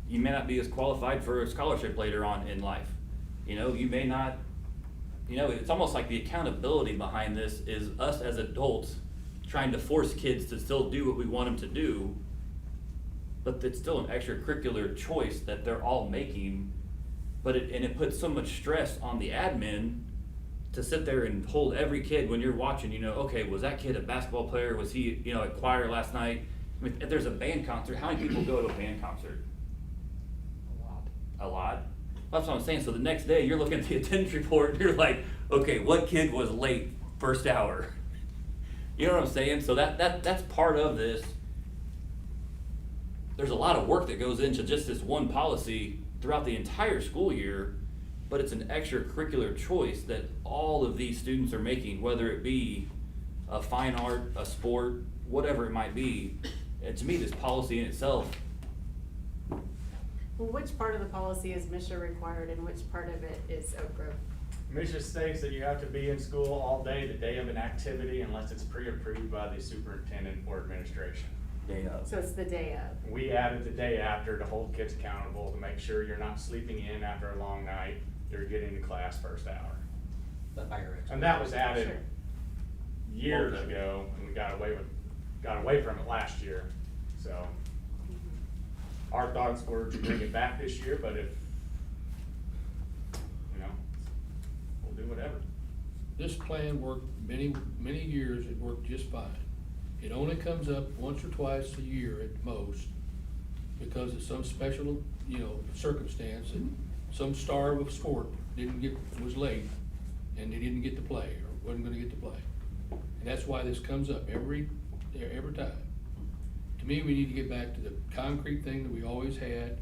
[SPEAKER 7] you may not be as qualified for a scholarship later on in life. You may not, it's almost like the accountability behind this is us as adults trying to force kids to still do what we want them to do, but it's still an extracurricular choice that they're all making. But it puts so much stress on the admin to sit there and hold every kid when you're watching, okay, was that kid a basketball player? Was he, at choir last night? I mean, if there's a band concert, how many people go to a band concert? A lot? That's what I'm saying. So the next day you're looking at the attendance report and you're like, okay, what kid was late first hour? You know what I'm saying? So that's part of this. There's a lot of work that goes into just this one policy throughout the entire school year. But it's an extracurricular choice that all of these students are making, whether it be a fine art, a sport, whatever it might be. And to me, this policy in itself.
[SPEAKER 3] Well, which part of the policy is MSHA required and which part of it is Oak Grove?
[SPEAKER 14] MSHA states that you have to be in school all day the day of an activity unless it's pre-approved by the superintendent or administration.
[SPEAKER 7] Day of.
[SPEAKER 3] So it's the day of.
[SPEAKER 14] We added the day after to hold kids accountable, to make sure you're not sleeping in after a long night, you're getting to class first hour.
[SPEAKER 12] The higher expectation.
[SPEAKER 14] And that was added
[SPEAKER 3] Sure.
[SPEAKER 14] years
[SPEAKER 2] Long time
[SPEAKER 14] ago, and we got away from it last year, so. Our thoughts were to bring it back this year, but if, we'll do whatever.
[SPEAKER 8] This plan worked many, many years, it worked just fine. It only comes up once or twice a year at most, because of some special, circumstance, and some star of sport was late, and they didn't get to play, or wasn't gonna get to play. And that's why this comes up every time. To me, we need to get back to the concrete thing that we always had.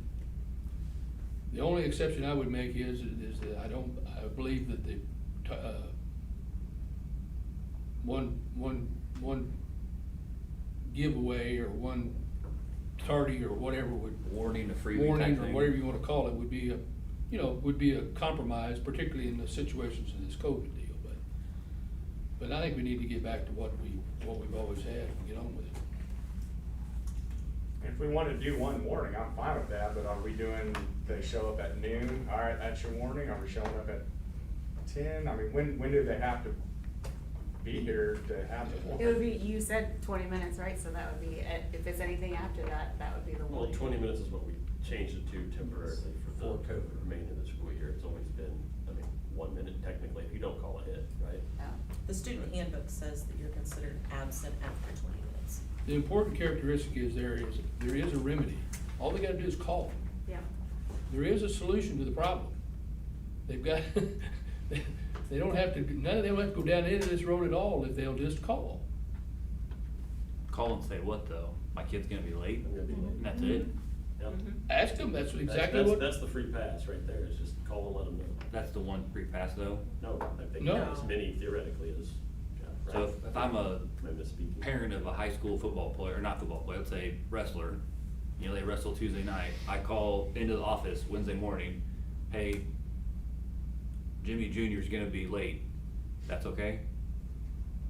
[SPEAKER 8] The only exception I would make is that I believe that the, one giveaway or one tardy or whatever would.
[SPEAKER 7] Warning, a freebie
[SPEAKER 8] Warning,
[SPEAKER 7] type
[SPEAKER 8] or
[SPEAKER 7] thing.
[SPEAKER 8] whatever you wanna call it, would be a compromise, particularly in the situations of this COVID deal, but I think we need to get back to what we've always had and get on with it.
[SPEAKER 14] If we wanna do one warning, I'm fine with that, but are we doing, they show up at noon, alright, that's your warning, are we showing up at 10? I mean, when do they have to be here to have the warning?
[SPEAKER 3] It would be, you said 20 minutes, right? So that would be, if it's anything after that, that would be the
[SPEAKER 2] Well,
[SPEAKER 3] one.
[SPEAKER 2] 20 minutes is what we changed it to temporarily for the
[SPEAKER 12] For COVID.
[SPEAKER 2] remainder of the school year. It's always been, 1 minute technically, if you don't call a hit, right?
[SPEAKER 3] Yeah.
[SPEAKER 6] The student handbook says that you're considered absent after 20 minutes.
[SPEAKER 8] The important characteristic is there is a remedy. All they gotta do is call.
[SPEAKER 3] Yeah.
[SPEAKER 8] There is a solution to the problem. They've got, they don't have to, none of them have to go down into this road at all if they'll just call.
[SPEAKER 7] Call and say what though? My kid's gonna be late,
[SPEAKER 2] I'm gonna be late.
[SPEAKER 7] and that's it?
[SPEAKER 2] Yep.
[SPEAKER 8] Ask them, that's exactly
[SPEAKER 2] That's-
[SPEAKER 8] what.
[SPEAKER 2] That's the free pass right there, is just call and let them know.
[SPEAKER 7] That's the one free pass though?
[SPEAKER 2] No, I think
[SPEAKER 8] No.
[SPEAKER 2] as many theoretically as, yeah,
[SPEAKER 7] So
[SPEAKER 2] right?
[SPEAKER 7] if I'm a
[SPEAKER 2] Am I misspeaking?
[SPEAKER 7] parent of a high school football player, or not football player, let's say wrestler, they wrestle Tuesday night, I call into the office Wednesday morning, hey, Jimmy Junior's gonna be late, that's okay?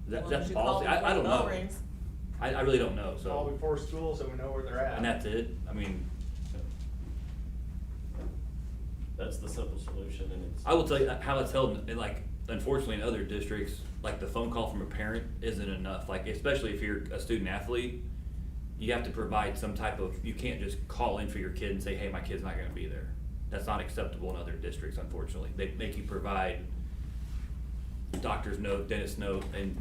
[SPEAKER 6] Well,
[SPEAKER 7] That's
[SPEAKER 6] you call
[SPEAKER 7] policy, I
[SPEAKER 6] before
[SPEAKER 7] don't
[SPEAKER 6] the bell
[SPEAKER 7] know.
[SPEAKER 6] rings.
[SPEAKER 7] I really don't know,
[SPEAKER 14] Call
[SPEAKER 7] so,
[SPEAKER 14] before school so we know where they're at.
[SPEAKER 7] and that's it, I mean,
[SPEAKER 2] That's the simple solution, and it's.
[SPEAKER 7] I will tell you how it's held, and unfortunately in other districts, the phone call from a parent isn't enough, especially if you're a student athlete, you have to provide some type of, you can't just call in for your kid and say, hey, my kid's not gonna be there. That's not acceptable in other districts, unfortunately. They make you provide doctor's note, dentist note, and,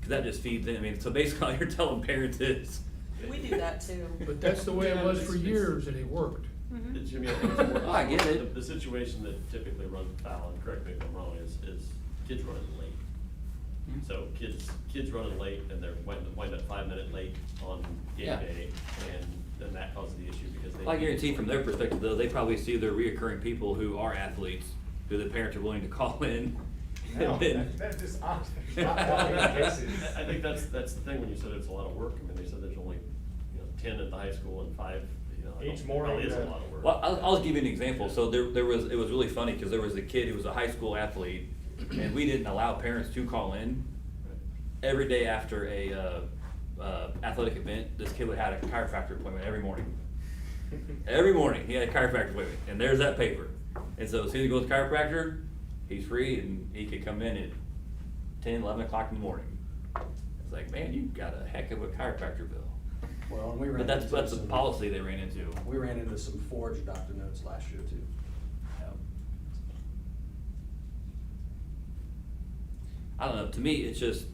[SPEAKER 7] cause that just feeds in, so basically all you're telling parents is.
[SPEAKER 6] We do that too.
[SPEAKER 8] But that's the way it was for years and it worked.
[SPEAKER 2] Jimmy, I think it's more.
[SPEAKER 7] Oh, I get it.
[SPEAKER 2] The situation that typically runs afoul, and correct me if I'm wrong, is kids running late. So kids running late and they're wind up 5 minutes late on game
[SPEAKER 7] Yeah.
[SPEAKER 2] day, and then that causes the issue because they.
[SPEAKER 7] I guarantee from their perspective though, they probably see their reoccurring people who are athletes, who the parents are willing to call in.
[SPEAKER 14] No,
[SPEAKER 7] and then-
[SPEAKER 14] that's just honest. Not all the cases.
[SPEAKER 2] I think that's the thing when you said it's a lot of work. I mean, they said there's only, 10 at the high school and 5,
[SPEAKER 14] Each morning,
[SPEAKER 2] Probably is a
[SPEAKER 14] the-
[SPEAKER 2] lot of work.
[SPEAKER 7] Well, I'll give you an example. So it was really funny because there was a kid who was a high school athlete, and we didn't allow parents to call in. Every day after a athletic event, this kid would have a chiropractor appointment every morning. Every morning, he had a chiropractor appointment, and there's that paper. And so as soon as he goes to chiropractor, he's free and he could come in at 10, 11 o'clock in the morning. It's like, man, you've got a heck of a chiropractor bill.
[SPEAKER 12] Well, and we ran
[SPEAKER 7] But that's
[SPEAKER 12] into
[SPEAKER 7] the
[SPEAKER 12] some-
[SPEAKER 7] policy they ran into.
[SPEAKER 12] We ran into some forged doctor notes last year too.
[SPEAKER 7] I don't know, to me, it's just,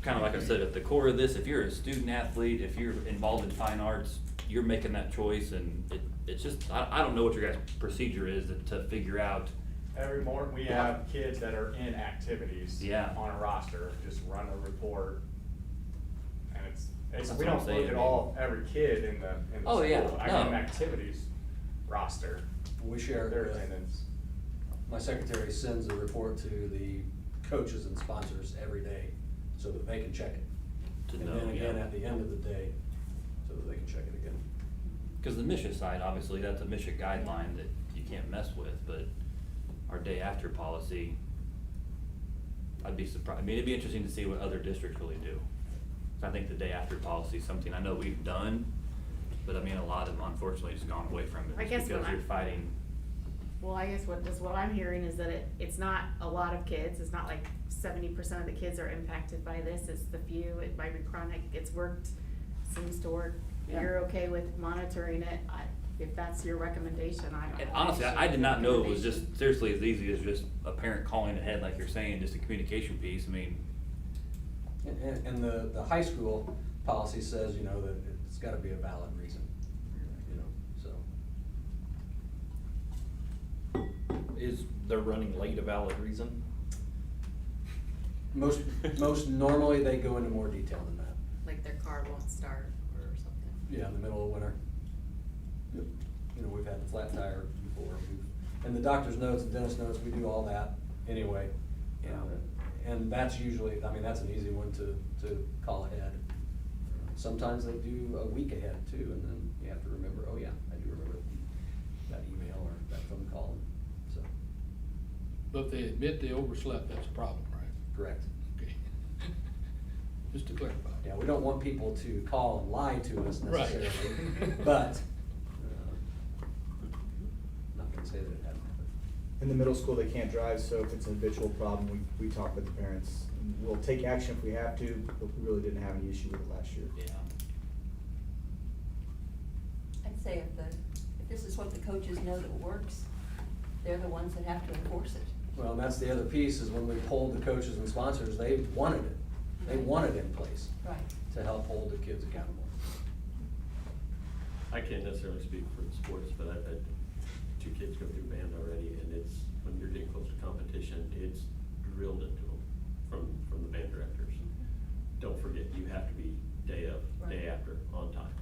[SPEAKER 7] kind of like I said, at the core of this, if you're a student athlete, if you're involved in fine arts, you're making that choice, and it's just, I don't know what your guys' procedure is to figure out.
[SPEAKER 14] Every morning, we have kids that are in activities.
[SPEAKER 7] Yeah.
[SPEAKER 14] On a roster, just run a report. And it's,
[SPEAKER 7] That's
[SPEAKER 14] we
[SPEAKER 7] what I'm
[SPEAKER 14] don't
[SPEAKER 7] saying,
[SPEAKER 14] look at
[SPEAKER 7] I mean-
[SPEAKER 14] all, every kid in the
[SPEAKER 7] Oh,
[SPEAKER 14] school.
[SPEAKER 7] yeah,
[SPEAKER 14] I got an
[SPEAKER 7] no.
[SPEAKER 14] activities roster,
[SPEAKER 12] We share
[SPEAKER 14] their
[SPEAKER 12] with-
[SPEAKER 14] attendance.
[SPEAKER 12] My secretary sends a report to the coaches and sponsors every day so that they can check it.
[SPEAKER 7] To
[SPEAKER 12] And
[SPEAKER 7] know,
[SPEAKER 12] then again
[SPEAKER 7] yeah.
[SPEAKER 12] at the end of the day, so that they can check it again.
[SPEAKER 7] Because the MSHA side, obviously, that's a MSHA guideline that you can't mess with, but our day after policy, I'd be surprised, it'd be interesting to see what other districts really do. 'Cause I think the day after policy is something I know we've done, but a lot of them unfortunately just gone away from it.
[SPEAKER 3] I
[SPEAKER 7] just
[SPEAKER 3] guess
[SPEAKER 7] because
[SPEAKER 3] when
[SPEAKER 7] you're fighting.
[SPEAKER 3] Well, I guess what I'm hearing is that it's not a lot of kids, it's not like 70% of the kids are impacted by this, it's the few, it might be chronic, it's worked, seems to work. You're okay with monitoring it, if that's your recommendation, I don't.
[SPEAKER 7] And honestly, I did not know it was just seriously as easy as just a parent calling ahead, like you're saying, just a communication piece, I mean.
[SPEAKER 12] And the high school policy says, you know, that it's gotta be a valid reason, you know, so.
[SPEAKER 5] Is they're running late a valid reason?
[SPEAKER 12] Most normally, they go into more detail than that.
[SPEAKER 6] Like their car won't start or something.
[SPEAKER 12] Yeah, in the middle of winter. Yep. You know, we've had the flat tire before, and the doctor's notes, the dentist notes, we do all that anyway. And that's usually, I mean, that's an easy one to call ahead. Sometimes they do a week ahead too, and then you have to remember, oh yeah, I do remember that email or that phone call, so.
[SPEAKER 8] But if they admit they overslept, that's a problem, right?
[SPEAKER 12] Correct.
[SPEAKER 8] Okay. Just to clarify.
[SPEAKER 12] Yeah, we don't want people to call and lie to us
[SPEAKER 8] Right.
[SPEAKER 12] necessarily, but, not gonna say that it hasn't happened.
[SPEAKER 1] In the middle school, they can't drive, so if it's an habitual problem, we talk with the parents. And we'll take action if we have to, but we really didn't have any issue with it last year.
[SPEAKER 5] Yeah.
[SPEAKER 15] I'd say if this is what the coaches know that works, they're the ones that have to enforce it.
[SPEAKER 12] Well, and that's the other piece, is when we polled the coaches and sponsors, they wanted it. They wanted it in place
[SPEAKER 15] Right.
[SPEAKER 12] to help hold the kids accountable.
[SPEAKER 2] I can't necessarily speak for the sports, but I've had 2 kids go through band already, and it's, when you're getting close to competition, it's drilled into them from the band directors. Don't forget, you have to be day of, day after, on time.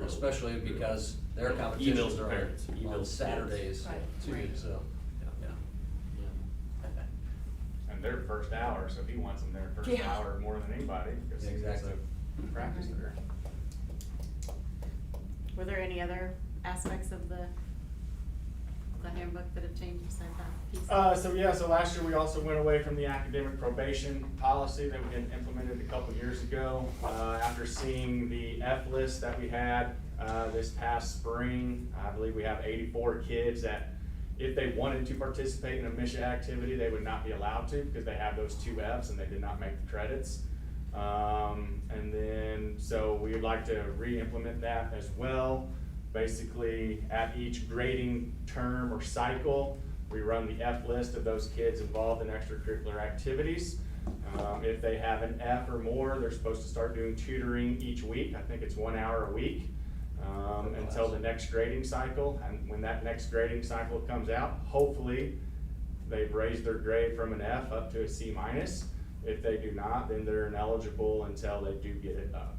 [SPEAKER 12] Especially because their
[SPEAKER 2] Emails
[SPEAKER 12] competitions
[SPEAKER 2] to
[SPEAKER 12] are
[SPEAKER 2] parents, emails
[SPEAKER 12] on
[SPEAKER 2] to
[SPEAKER 12] Saturdays
[SPEAKER 15] Right.
[SPEAKER 12] too,
[SPEAKER 15] Right.
[SPEAKER 12] so.
[SPEAKER 14] And their first hour, so he wants them there first
[SPEAKER 15] Yeah.
[SPEAKER 14] hour more than anybody, because he gets
[SPEAKER 12] Exactly.
[SPEAKER 14] to practice there.
[SPEAKER 3] Were there any other aspects of the handbook that have changed besides that piece?
[SPEAKER 14] So last year we also went away from the academic probation policy that we had implemented a couple years ago. After seeing the F list that we had, this past spring, I believe we have 84 kids that if they wanted to participate in a MISHA activity, they would not be allowed to because they have those 2 Fs and they did not make the credits. And then, so we would like to re-implement that as well. Basically, at each grading term or cycle, we run the F list of those kids involved in extracurricular activities. If they have an F or more, they're supposed to start doing tutoring each week. I think it's 1 hour a week, until the next grading cycle. And when that next grading cycle comes out, hopefully, they've raised their grade from an F up to a C minus. If they do not, then they're ineligible until they do get it up.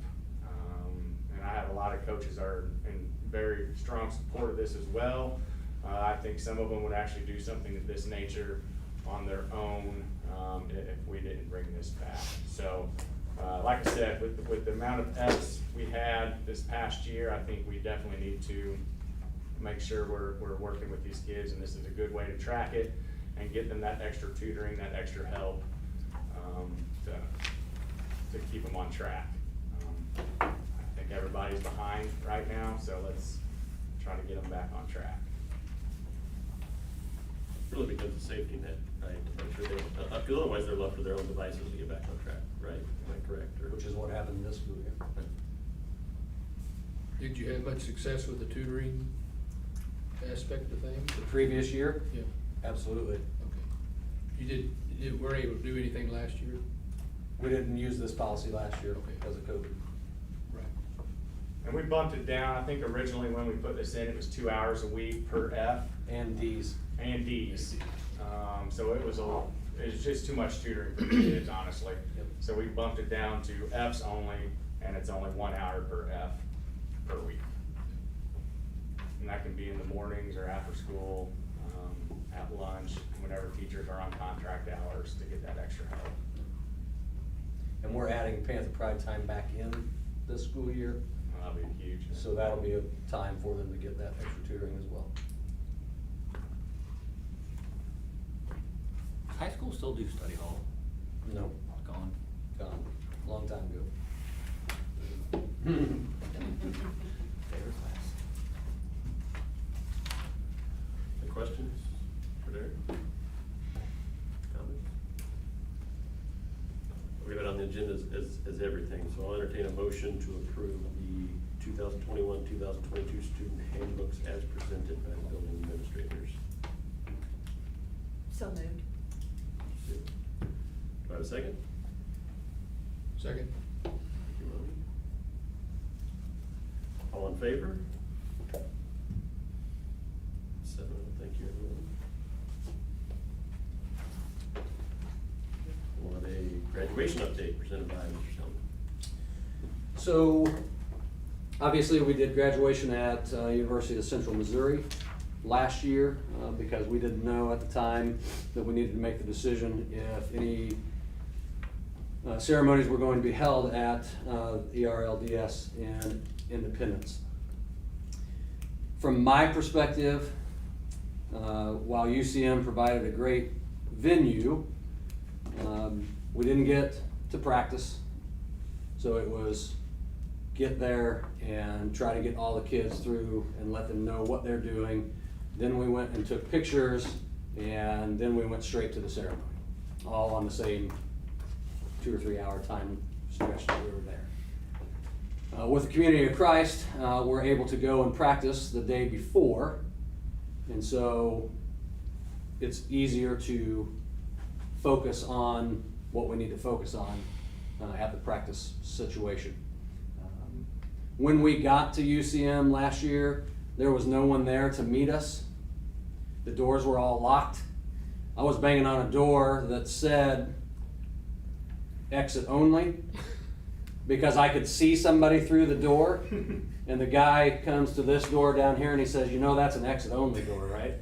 [SPEAKER 14] And I have a lot of coaches are in very strong support of this as well. I think some of them would actually do something of this nature on their own, if we didn't bring this back. So, like I said, with the amount of Fs we had this past year, I think we definitely need to make sure we're working with these kids, and this is a good way to track it and get them that extra tutoring, that extra help, to keep them on track. I think everybody's behind right now, so let's try to get them back on track.
[SPEAKER 2] Really becomes a safety net, right, to make sure they, because otherwise they're left to their own devices to get back on track, right? Am I correct? Or-
[SPEAKER 12] Which is what happened this school year.
[SPEAKER 8] Did you have much success with the tutoring aspect of things?
[SPEAKER 12] The previous year?
[SPEAKER 8] Yeah,
[SPEAKER 12] Absolutely.
[SPEAKER 8] okay. You weren't able to do anything last year?
[SPEAKER 12] We didn't use this policy last year
[SPEAKER 8] Okay.
[SPEAKER 12] because of COVID.
[SPEAKER 8] Right.
[SPEAKER 14] And we bumped it down. I think originally when we put this in, it was 2 hours a week per F
[SPEAKER 12] And Ds.
[SPEAKER 14] and Ds. So it was just too much tutoring for the kids, honestly.
[SPEAKER 12] Yep.
[SPEAKER 14] So we bumped it down to Fs only, and it's only 1 hour per F per week. And that can be in the mornings or after school, at lunch, whenever teachers are on contract hours to get that extra help.
[SPEAKER 12] And we're adding Panther Pride time back in this school year,
[SPEAKER 14] That'll be huge.
[SPEAKER 12] so that'll be a time for them to get that extra tutoring as well.
[SPEAKER 7] High school still do study hall?
[SPEAKER 12] No,
[SPEAKER 7] Gone.
[SPEAKER 12] gone, long time ago.
[SPEAKER 7] Favorite class.
[SPEAKER 2] Any questions? agenda as everything, so I'll entertain a motion to approve the 2021-2022 student handbooks as presented by the building administrators.
[SPEAKER 15] So moved.
[SPEAKER 2] Do I have a second?
[SPEAKER 8] Second.
[SPEAKER 2] Thank you, Ronnie. All in favor? 7, thank you, everyone. We'll have a graduation update presented by Mr. Selman.
[SPEAKER 12] So, obviously, we did graduation at University of Central Missouri last year because we didn't know at the time that we needed to make the decision if any ceremonies were going to be held at ERLDS in Independence. From my perspective, while UCM provided a great venue, we didn't get to practice, so it was get there and try to get all the kids through and let them know what they're doing. Then we went and took pictures, and then we went straight to the ceremony, all on the same 2 or 3 hour time stretch that we were there. With the Community of Christ, we're able to go and practice the day before, and so it's easier to focus on what we need to focus on at the practice situation. When we got to UCM last year, there was no one there to meet us. The doors were all locked. I was banging on a door that said exit only because I could see somebody through the door, and the guy comes to this door down here and he says, "You know that's an exit only door, right?"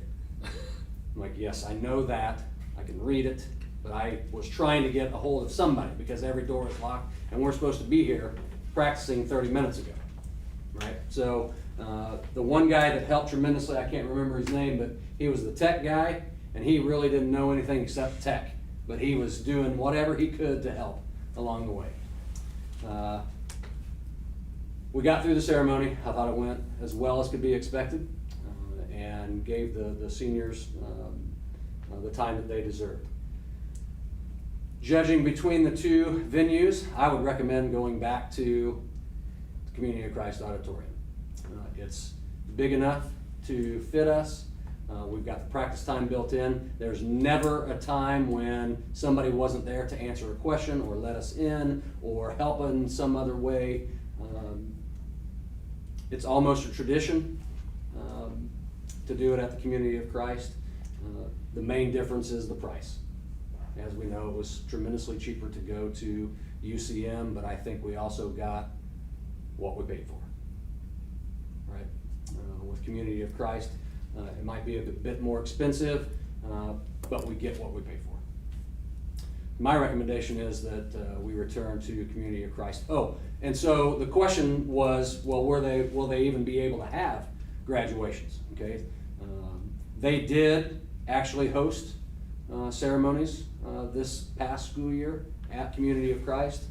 [SPEAKER 12] I'm like, "Yes, I know that. I can read it." But I was trying to get a hold of somebody because every door is locked, and we're supposed to be here practicing 30 minutes ago, right? So the one guy that helped tremendously, I can't remember his name, but he was the tech guy, and he really didn't know anything except tech, but he was doing whatever he could to help along the way. We got through the ceremony. I thought it went as well as could be expected, and gave the seniors the time that they deserved. Judging between the two venues, I would recommend going back to the Community of Christ Auditorium. It's big enough to fit us. We've got the practice time built in. There's never a time when somebody wasn't there to answer a question or let us in or help in some other way. It's almost a tradition to do it at the Community of Christ. The main difference is the price. As we know, it was tremendously cheaper to go to UCM, but I think we also got what we paid for, right? With Community of Christ, it might be a bit more expensive, but we get what we pay for. My recommendation is that we return to Community of Christ. Oh, and so the question was, well, will they even be able to have graduations? Okay, they did actually host ceremonies this past school year at Community of Christ.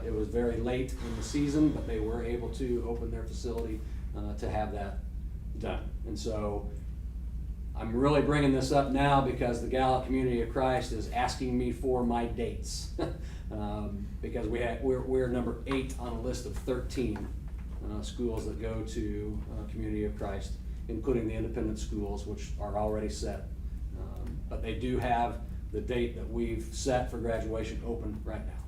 [SPEAKER 12] It was very late in the season, but they were able to open their facility to have that done. And so I'm really bringing this up now because the Gallup Community of Christ is asking me for my dates. Because we're number 8 on a list of 13 schools that go to Community of Christ, including the independent schools, which are already set. But they do have the date that we've set for graduation open right now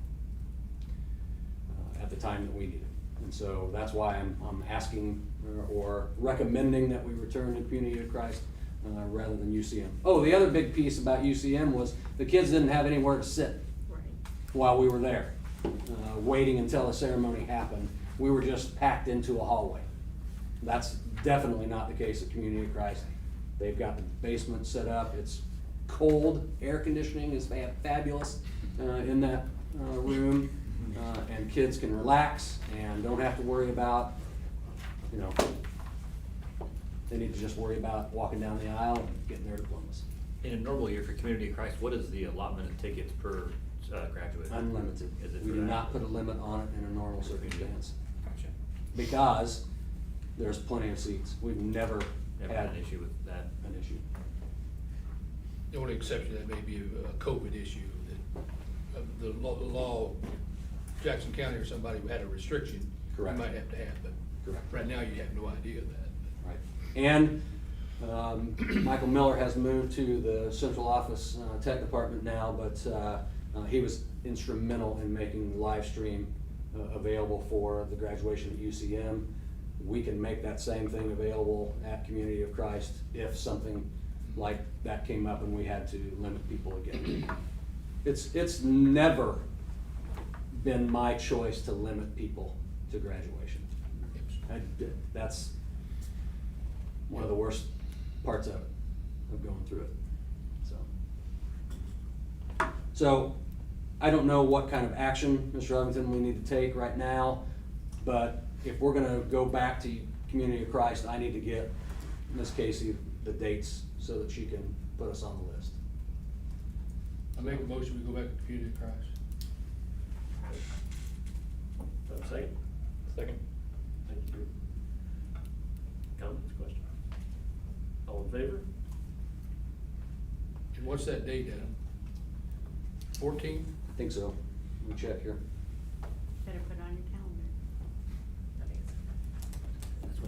[SPEAKER 12] at the time that we need it. And so that's why I'm asking or recommending that we return to Community of Christ rather than UCM. Oh, the other big piece about UCM was the kids didn't have anywhere to sit while we were there, waiting until the ceremony happened. We were just packed into a hallway. That's definitely not the case at Community of Christ. They've got the basement set up. It's cold. Air conditioning is fabulous in that room, and kids can relax and don't have to worry about, they need to just worry about walking down the aisle and getting their diplomas.
[SPEAKER 7] In a normal year for Community of Christ, what is the allotment of tickets per graduate?
[SPEAKER 12] Unlimited.
[SPEAKER 7] Is it
[SPEAKER 12] We
[SPEAKER 7] for
[SPEAKER 12] do
[SPEAKER 7] that?
[SPEAKER 12] not put a limit on it in a normal circumstance
[SPEAKER 7] Gotcha.
[SPEAKER 12] because there's plenty of seats. We've never
[SPEAKER 7] Never
[SPEAKER 12] had
[SPEAKER 7] had an issue with that.
[SPEAKER 12] an issue.
[SPEAKER 8] The only exception to that may be a COVID issue, that the law Jackson County or somebody who had a restriction, you
[SPEAKER 12] Correct.
[SPEAKER 8] might have to have, but
[SPEAKER 12] Correct.
[SPEAKER 8] right now you have no idea of that.
[SPEAKER 12] Right. And Michael Miller has moved to the central office tech department now, but he was instrumental in making live stream available for the graduation at UCM. We can make that same thing available at Community of Christ if something like that came up and we had to limit people again. It's never been my choice to limit people to graduation. That's one of the worst parts of it, of going through it, so I don't know what kind of action, Mr. Ovington, we need to take right now, but if we're gonna go back to Community of Christ, I need to get Ms. Casey the dates so that she can put us on the list.
[SPEAKER 8] I make a motion, we go back to Community of Christ.
[SPEAKER 2] Second?
[SPEAKER 5] Second.
[SPEAKER 2] Thank you. Comments, questions? All in favor?
[SPEAKER 8] And what's that date, Adam? 14?
[SPEAKER 12] I think so. Let me check here.
[SPEAKER 3] Better put it on your calendar.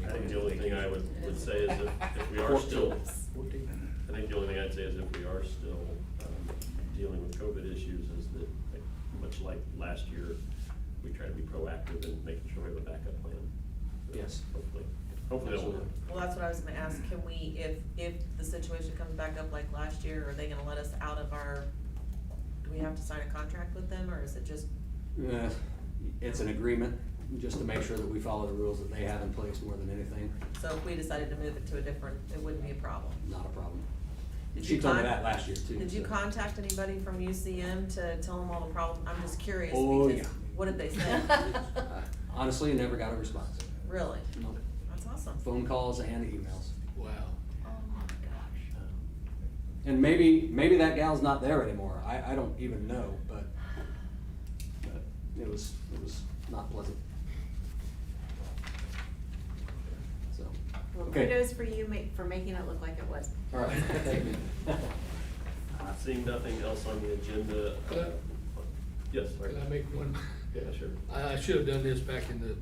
[SPEAKER 2] I think the only thing I would say is if we are still,
[SPEAKER 8] 14?
[SPEAKER 2] I think the only thing I'd say is if we are still dealing with COVID issues is that, like, much like last year, we try to be proactive in making sure we have a backup plan.
[SPEAKER 12] Yes.
[SPEAKER 2] Hopefully that'll work.
[SPEAKER 6] Well, that's what I was gonna ask, can we, if the situation comes back up like last year, are they gonna let us out of our, do we have to sign a contract with them, or is it just?
[SPEAKER 12] It's an agreement, just to make sure that we follow the rules that they have in place more than anything.
[SPEAKER 6] So if we decided to move it to a different, it wouldn't be a problem?
[SPEAKER 12] Not a problem.
[SPEAKER 6] Did
[SPEAKER 12] She
[SPEAKER 6] you
[SPEAKER 12] told me
[SPEAKER 6] con-
[SPEAKER 12] that last year too.
[SPEAKER 6] Did you
[SPEAKER 12] so.
[SPEAKER 6] contact anybody from UCM to tell them all the problems? I'm just curious,
[SPEAKER 12] Oh,
[SPEAKER 6] because,
[SPEAKER 12] yeah.
[SPEAKER 6] what did they say?
[SPEAKER 12] Honestly, never got a response.
[SPEAKER 6] Really?
[SPEAKER 12] Nope.
[SPEAKER 6] That's awesome.
[SPEAKER 12] Phone calls and emails.
[SPEAKER 8] Wow.
[SPEAKER 6] Oh my gosh.
[SPEAKER 12] And maybe that gal's not there anymore. I don't even know, but it was not pleasant. So,
[SPEAKER 3] Well,
[SPEAKER 12] okay.
[SPEAKER 3] kudos for you for making it look like it was.
[SPEAKER 12] All right, thank you.
[SPEAKER 2] Seeing nothing else on the agenda,
[SPEAKER 8] Could I-
[SPEAKER 2] yes, sorry.
[SPEAKER 8] Can I make one?
[SPEAKER 2] Yeah, sure.
[SPEAKER 8] I should have done this back in the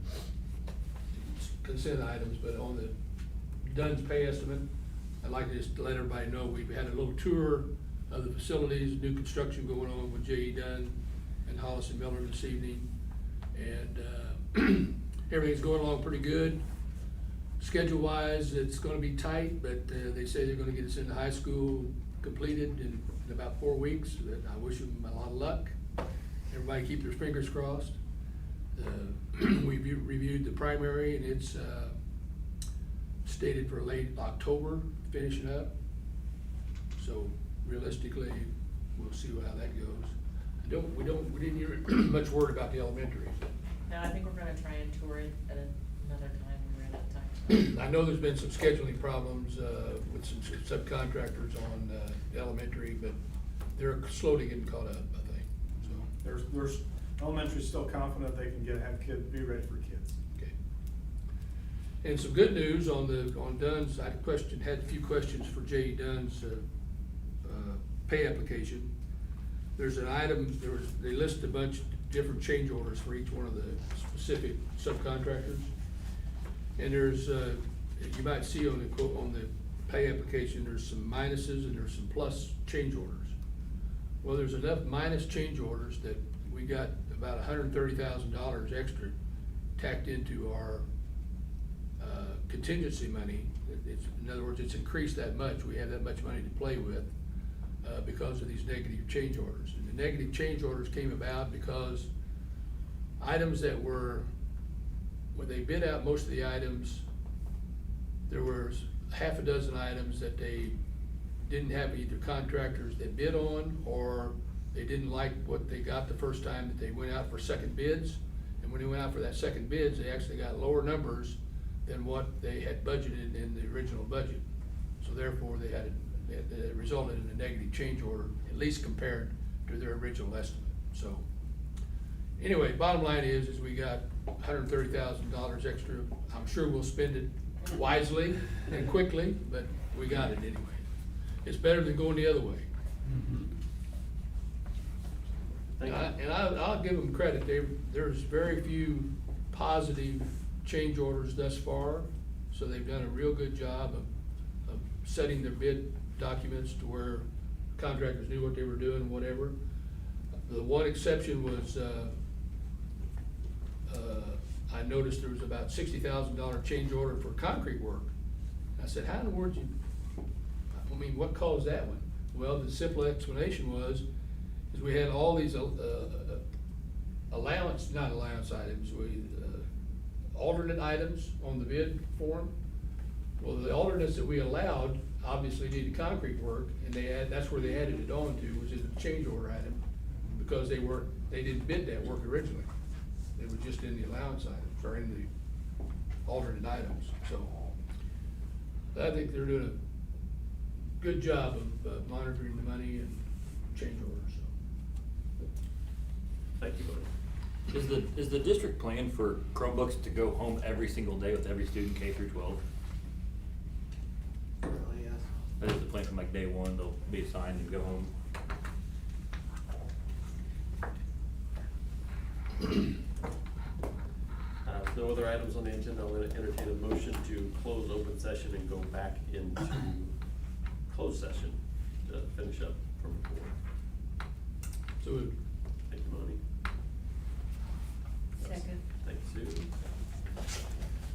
[SPEAKER 8] consent items, but on the Dunn's pay estimate, I'd like to just let everybody know, we've had a little tour of the facilities, new construction going on with J.E. Dunn and Hollis and Miller this evening. And, everything's going along pretty good. Schedule-wise, it's gonna be tight, but, they say they're gonna get us into high school completed in about 4 weeks. I wish them a lot of luck. Everybody keep their fingers crossed. We reviewed the primary, and it's stated for late October, finishing up. So realistically, we'll see how that goes. We didn't hear much word about the elementary.
[SPEAKER 6] No, I think we're gonna try and tour it at another time when we're in that time.
[SPEAKER 8] I know there's been some scheduling problems with some subcontractors on elementary, but they're slowly getting caught up, I think, so.
[SPEAKER 4] There's elementary's still confident they can have kids, be ready for kids.
[SPEAKER 8] Okay. And some good news on Dunn's, I had a few questions for J.E. Dunn's, pay application. There's an item, they list a bunch of different change orders for each one of the specific subcontractors. And there's, you might see on the pay application, there's some minuses and there's some plus change orders. Well, there's enough minus change orders that we got about $130,000 extra tacked into our contingency money. In other words, it's increased that much. We have that much money to play with because of these negative change orders. And the negative change orders came about because items that were, when they bid out most of the items, there was half a dozen items that they didn't have either contractors that bid on, or they didn't like what they got the first time that they went out for second bids. And when they went out for that second bids, they actually got lower numbers than what they had budgeted in the original budget. So therefore, it resulted in a negative change order, at least compared to their original estimate. So anyway, bottom line is we got $130,000 extra. I'm sure we'll spend it wisely and quickly, but we got it anyway. It's better than going the other way.
[SPEAKER 2] Thank you.
[SPEAKER 8] And I'll give them credit, there's very few positive change orders thus far, so they've done a real good job of setting their bid documents to where contractors knew what they were doing, whatever. The one exception was, I noticed there was about $60,000 change order for concrete work. I said, how in the world what caused that one? Well, the simple explanation was, is we had all these, not allowance items, alternate items on the bid form. Well, the alternates that we allowed obviously needed concrete work, and that's where they added it on to, was in the change order item, because they didn't bid that work originally. It was just in the allowance items, or in the alternate items, so. I think they're doing a good job of monitoring the money and change orders, so.
[SPEAKER 2] Thank you, Buddy.
[SPEAKER 7] Is the district plan for Chromebooks to go home every single day with every student K through 12? That is the plan from like day one, they'll be assigned and go home?
[SPEAKER 2] If no other items on the agenda, I'll entertain a motion to close open session and go back into closed session to finish up from the board.
[SPEAKER 8] So
[SPEAKER 2] Thank you, Moni.
[SPEAKER 15] Second.
[SPEAKER 2] Thank you, Sue.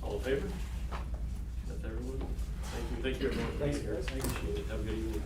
[SPEAKER 2] All in favor? That's everyone? Thank you, everyone.
[SPEAKER 1] Thanks, guys. Appreciate it.
[SPEAKER 2] Have a good evening.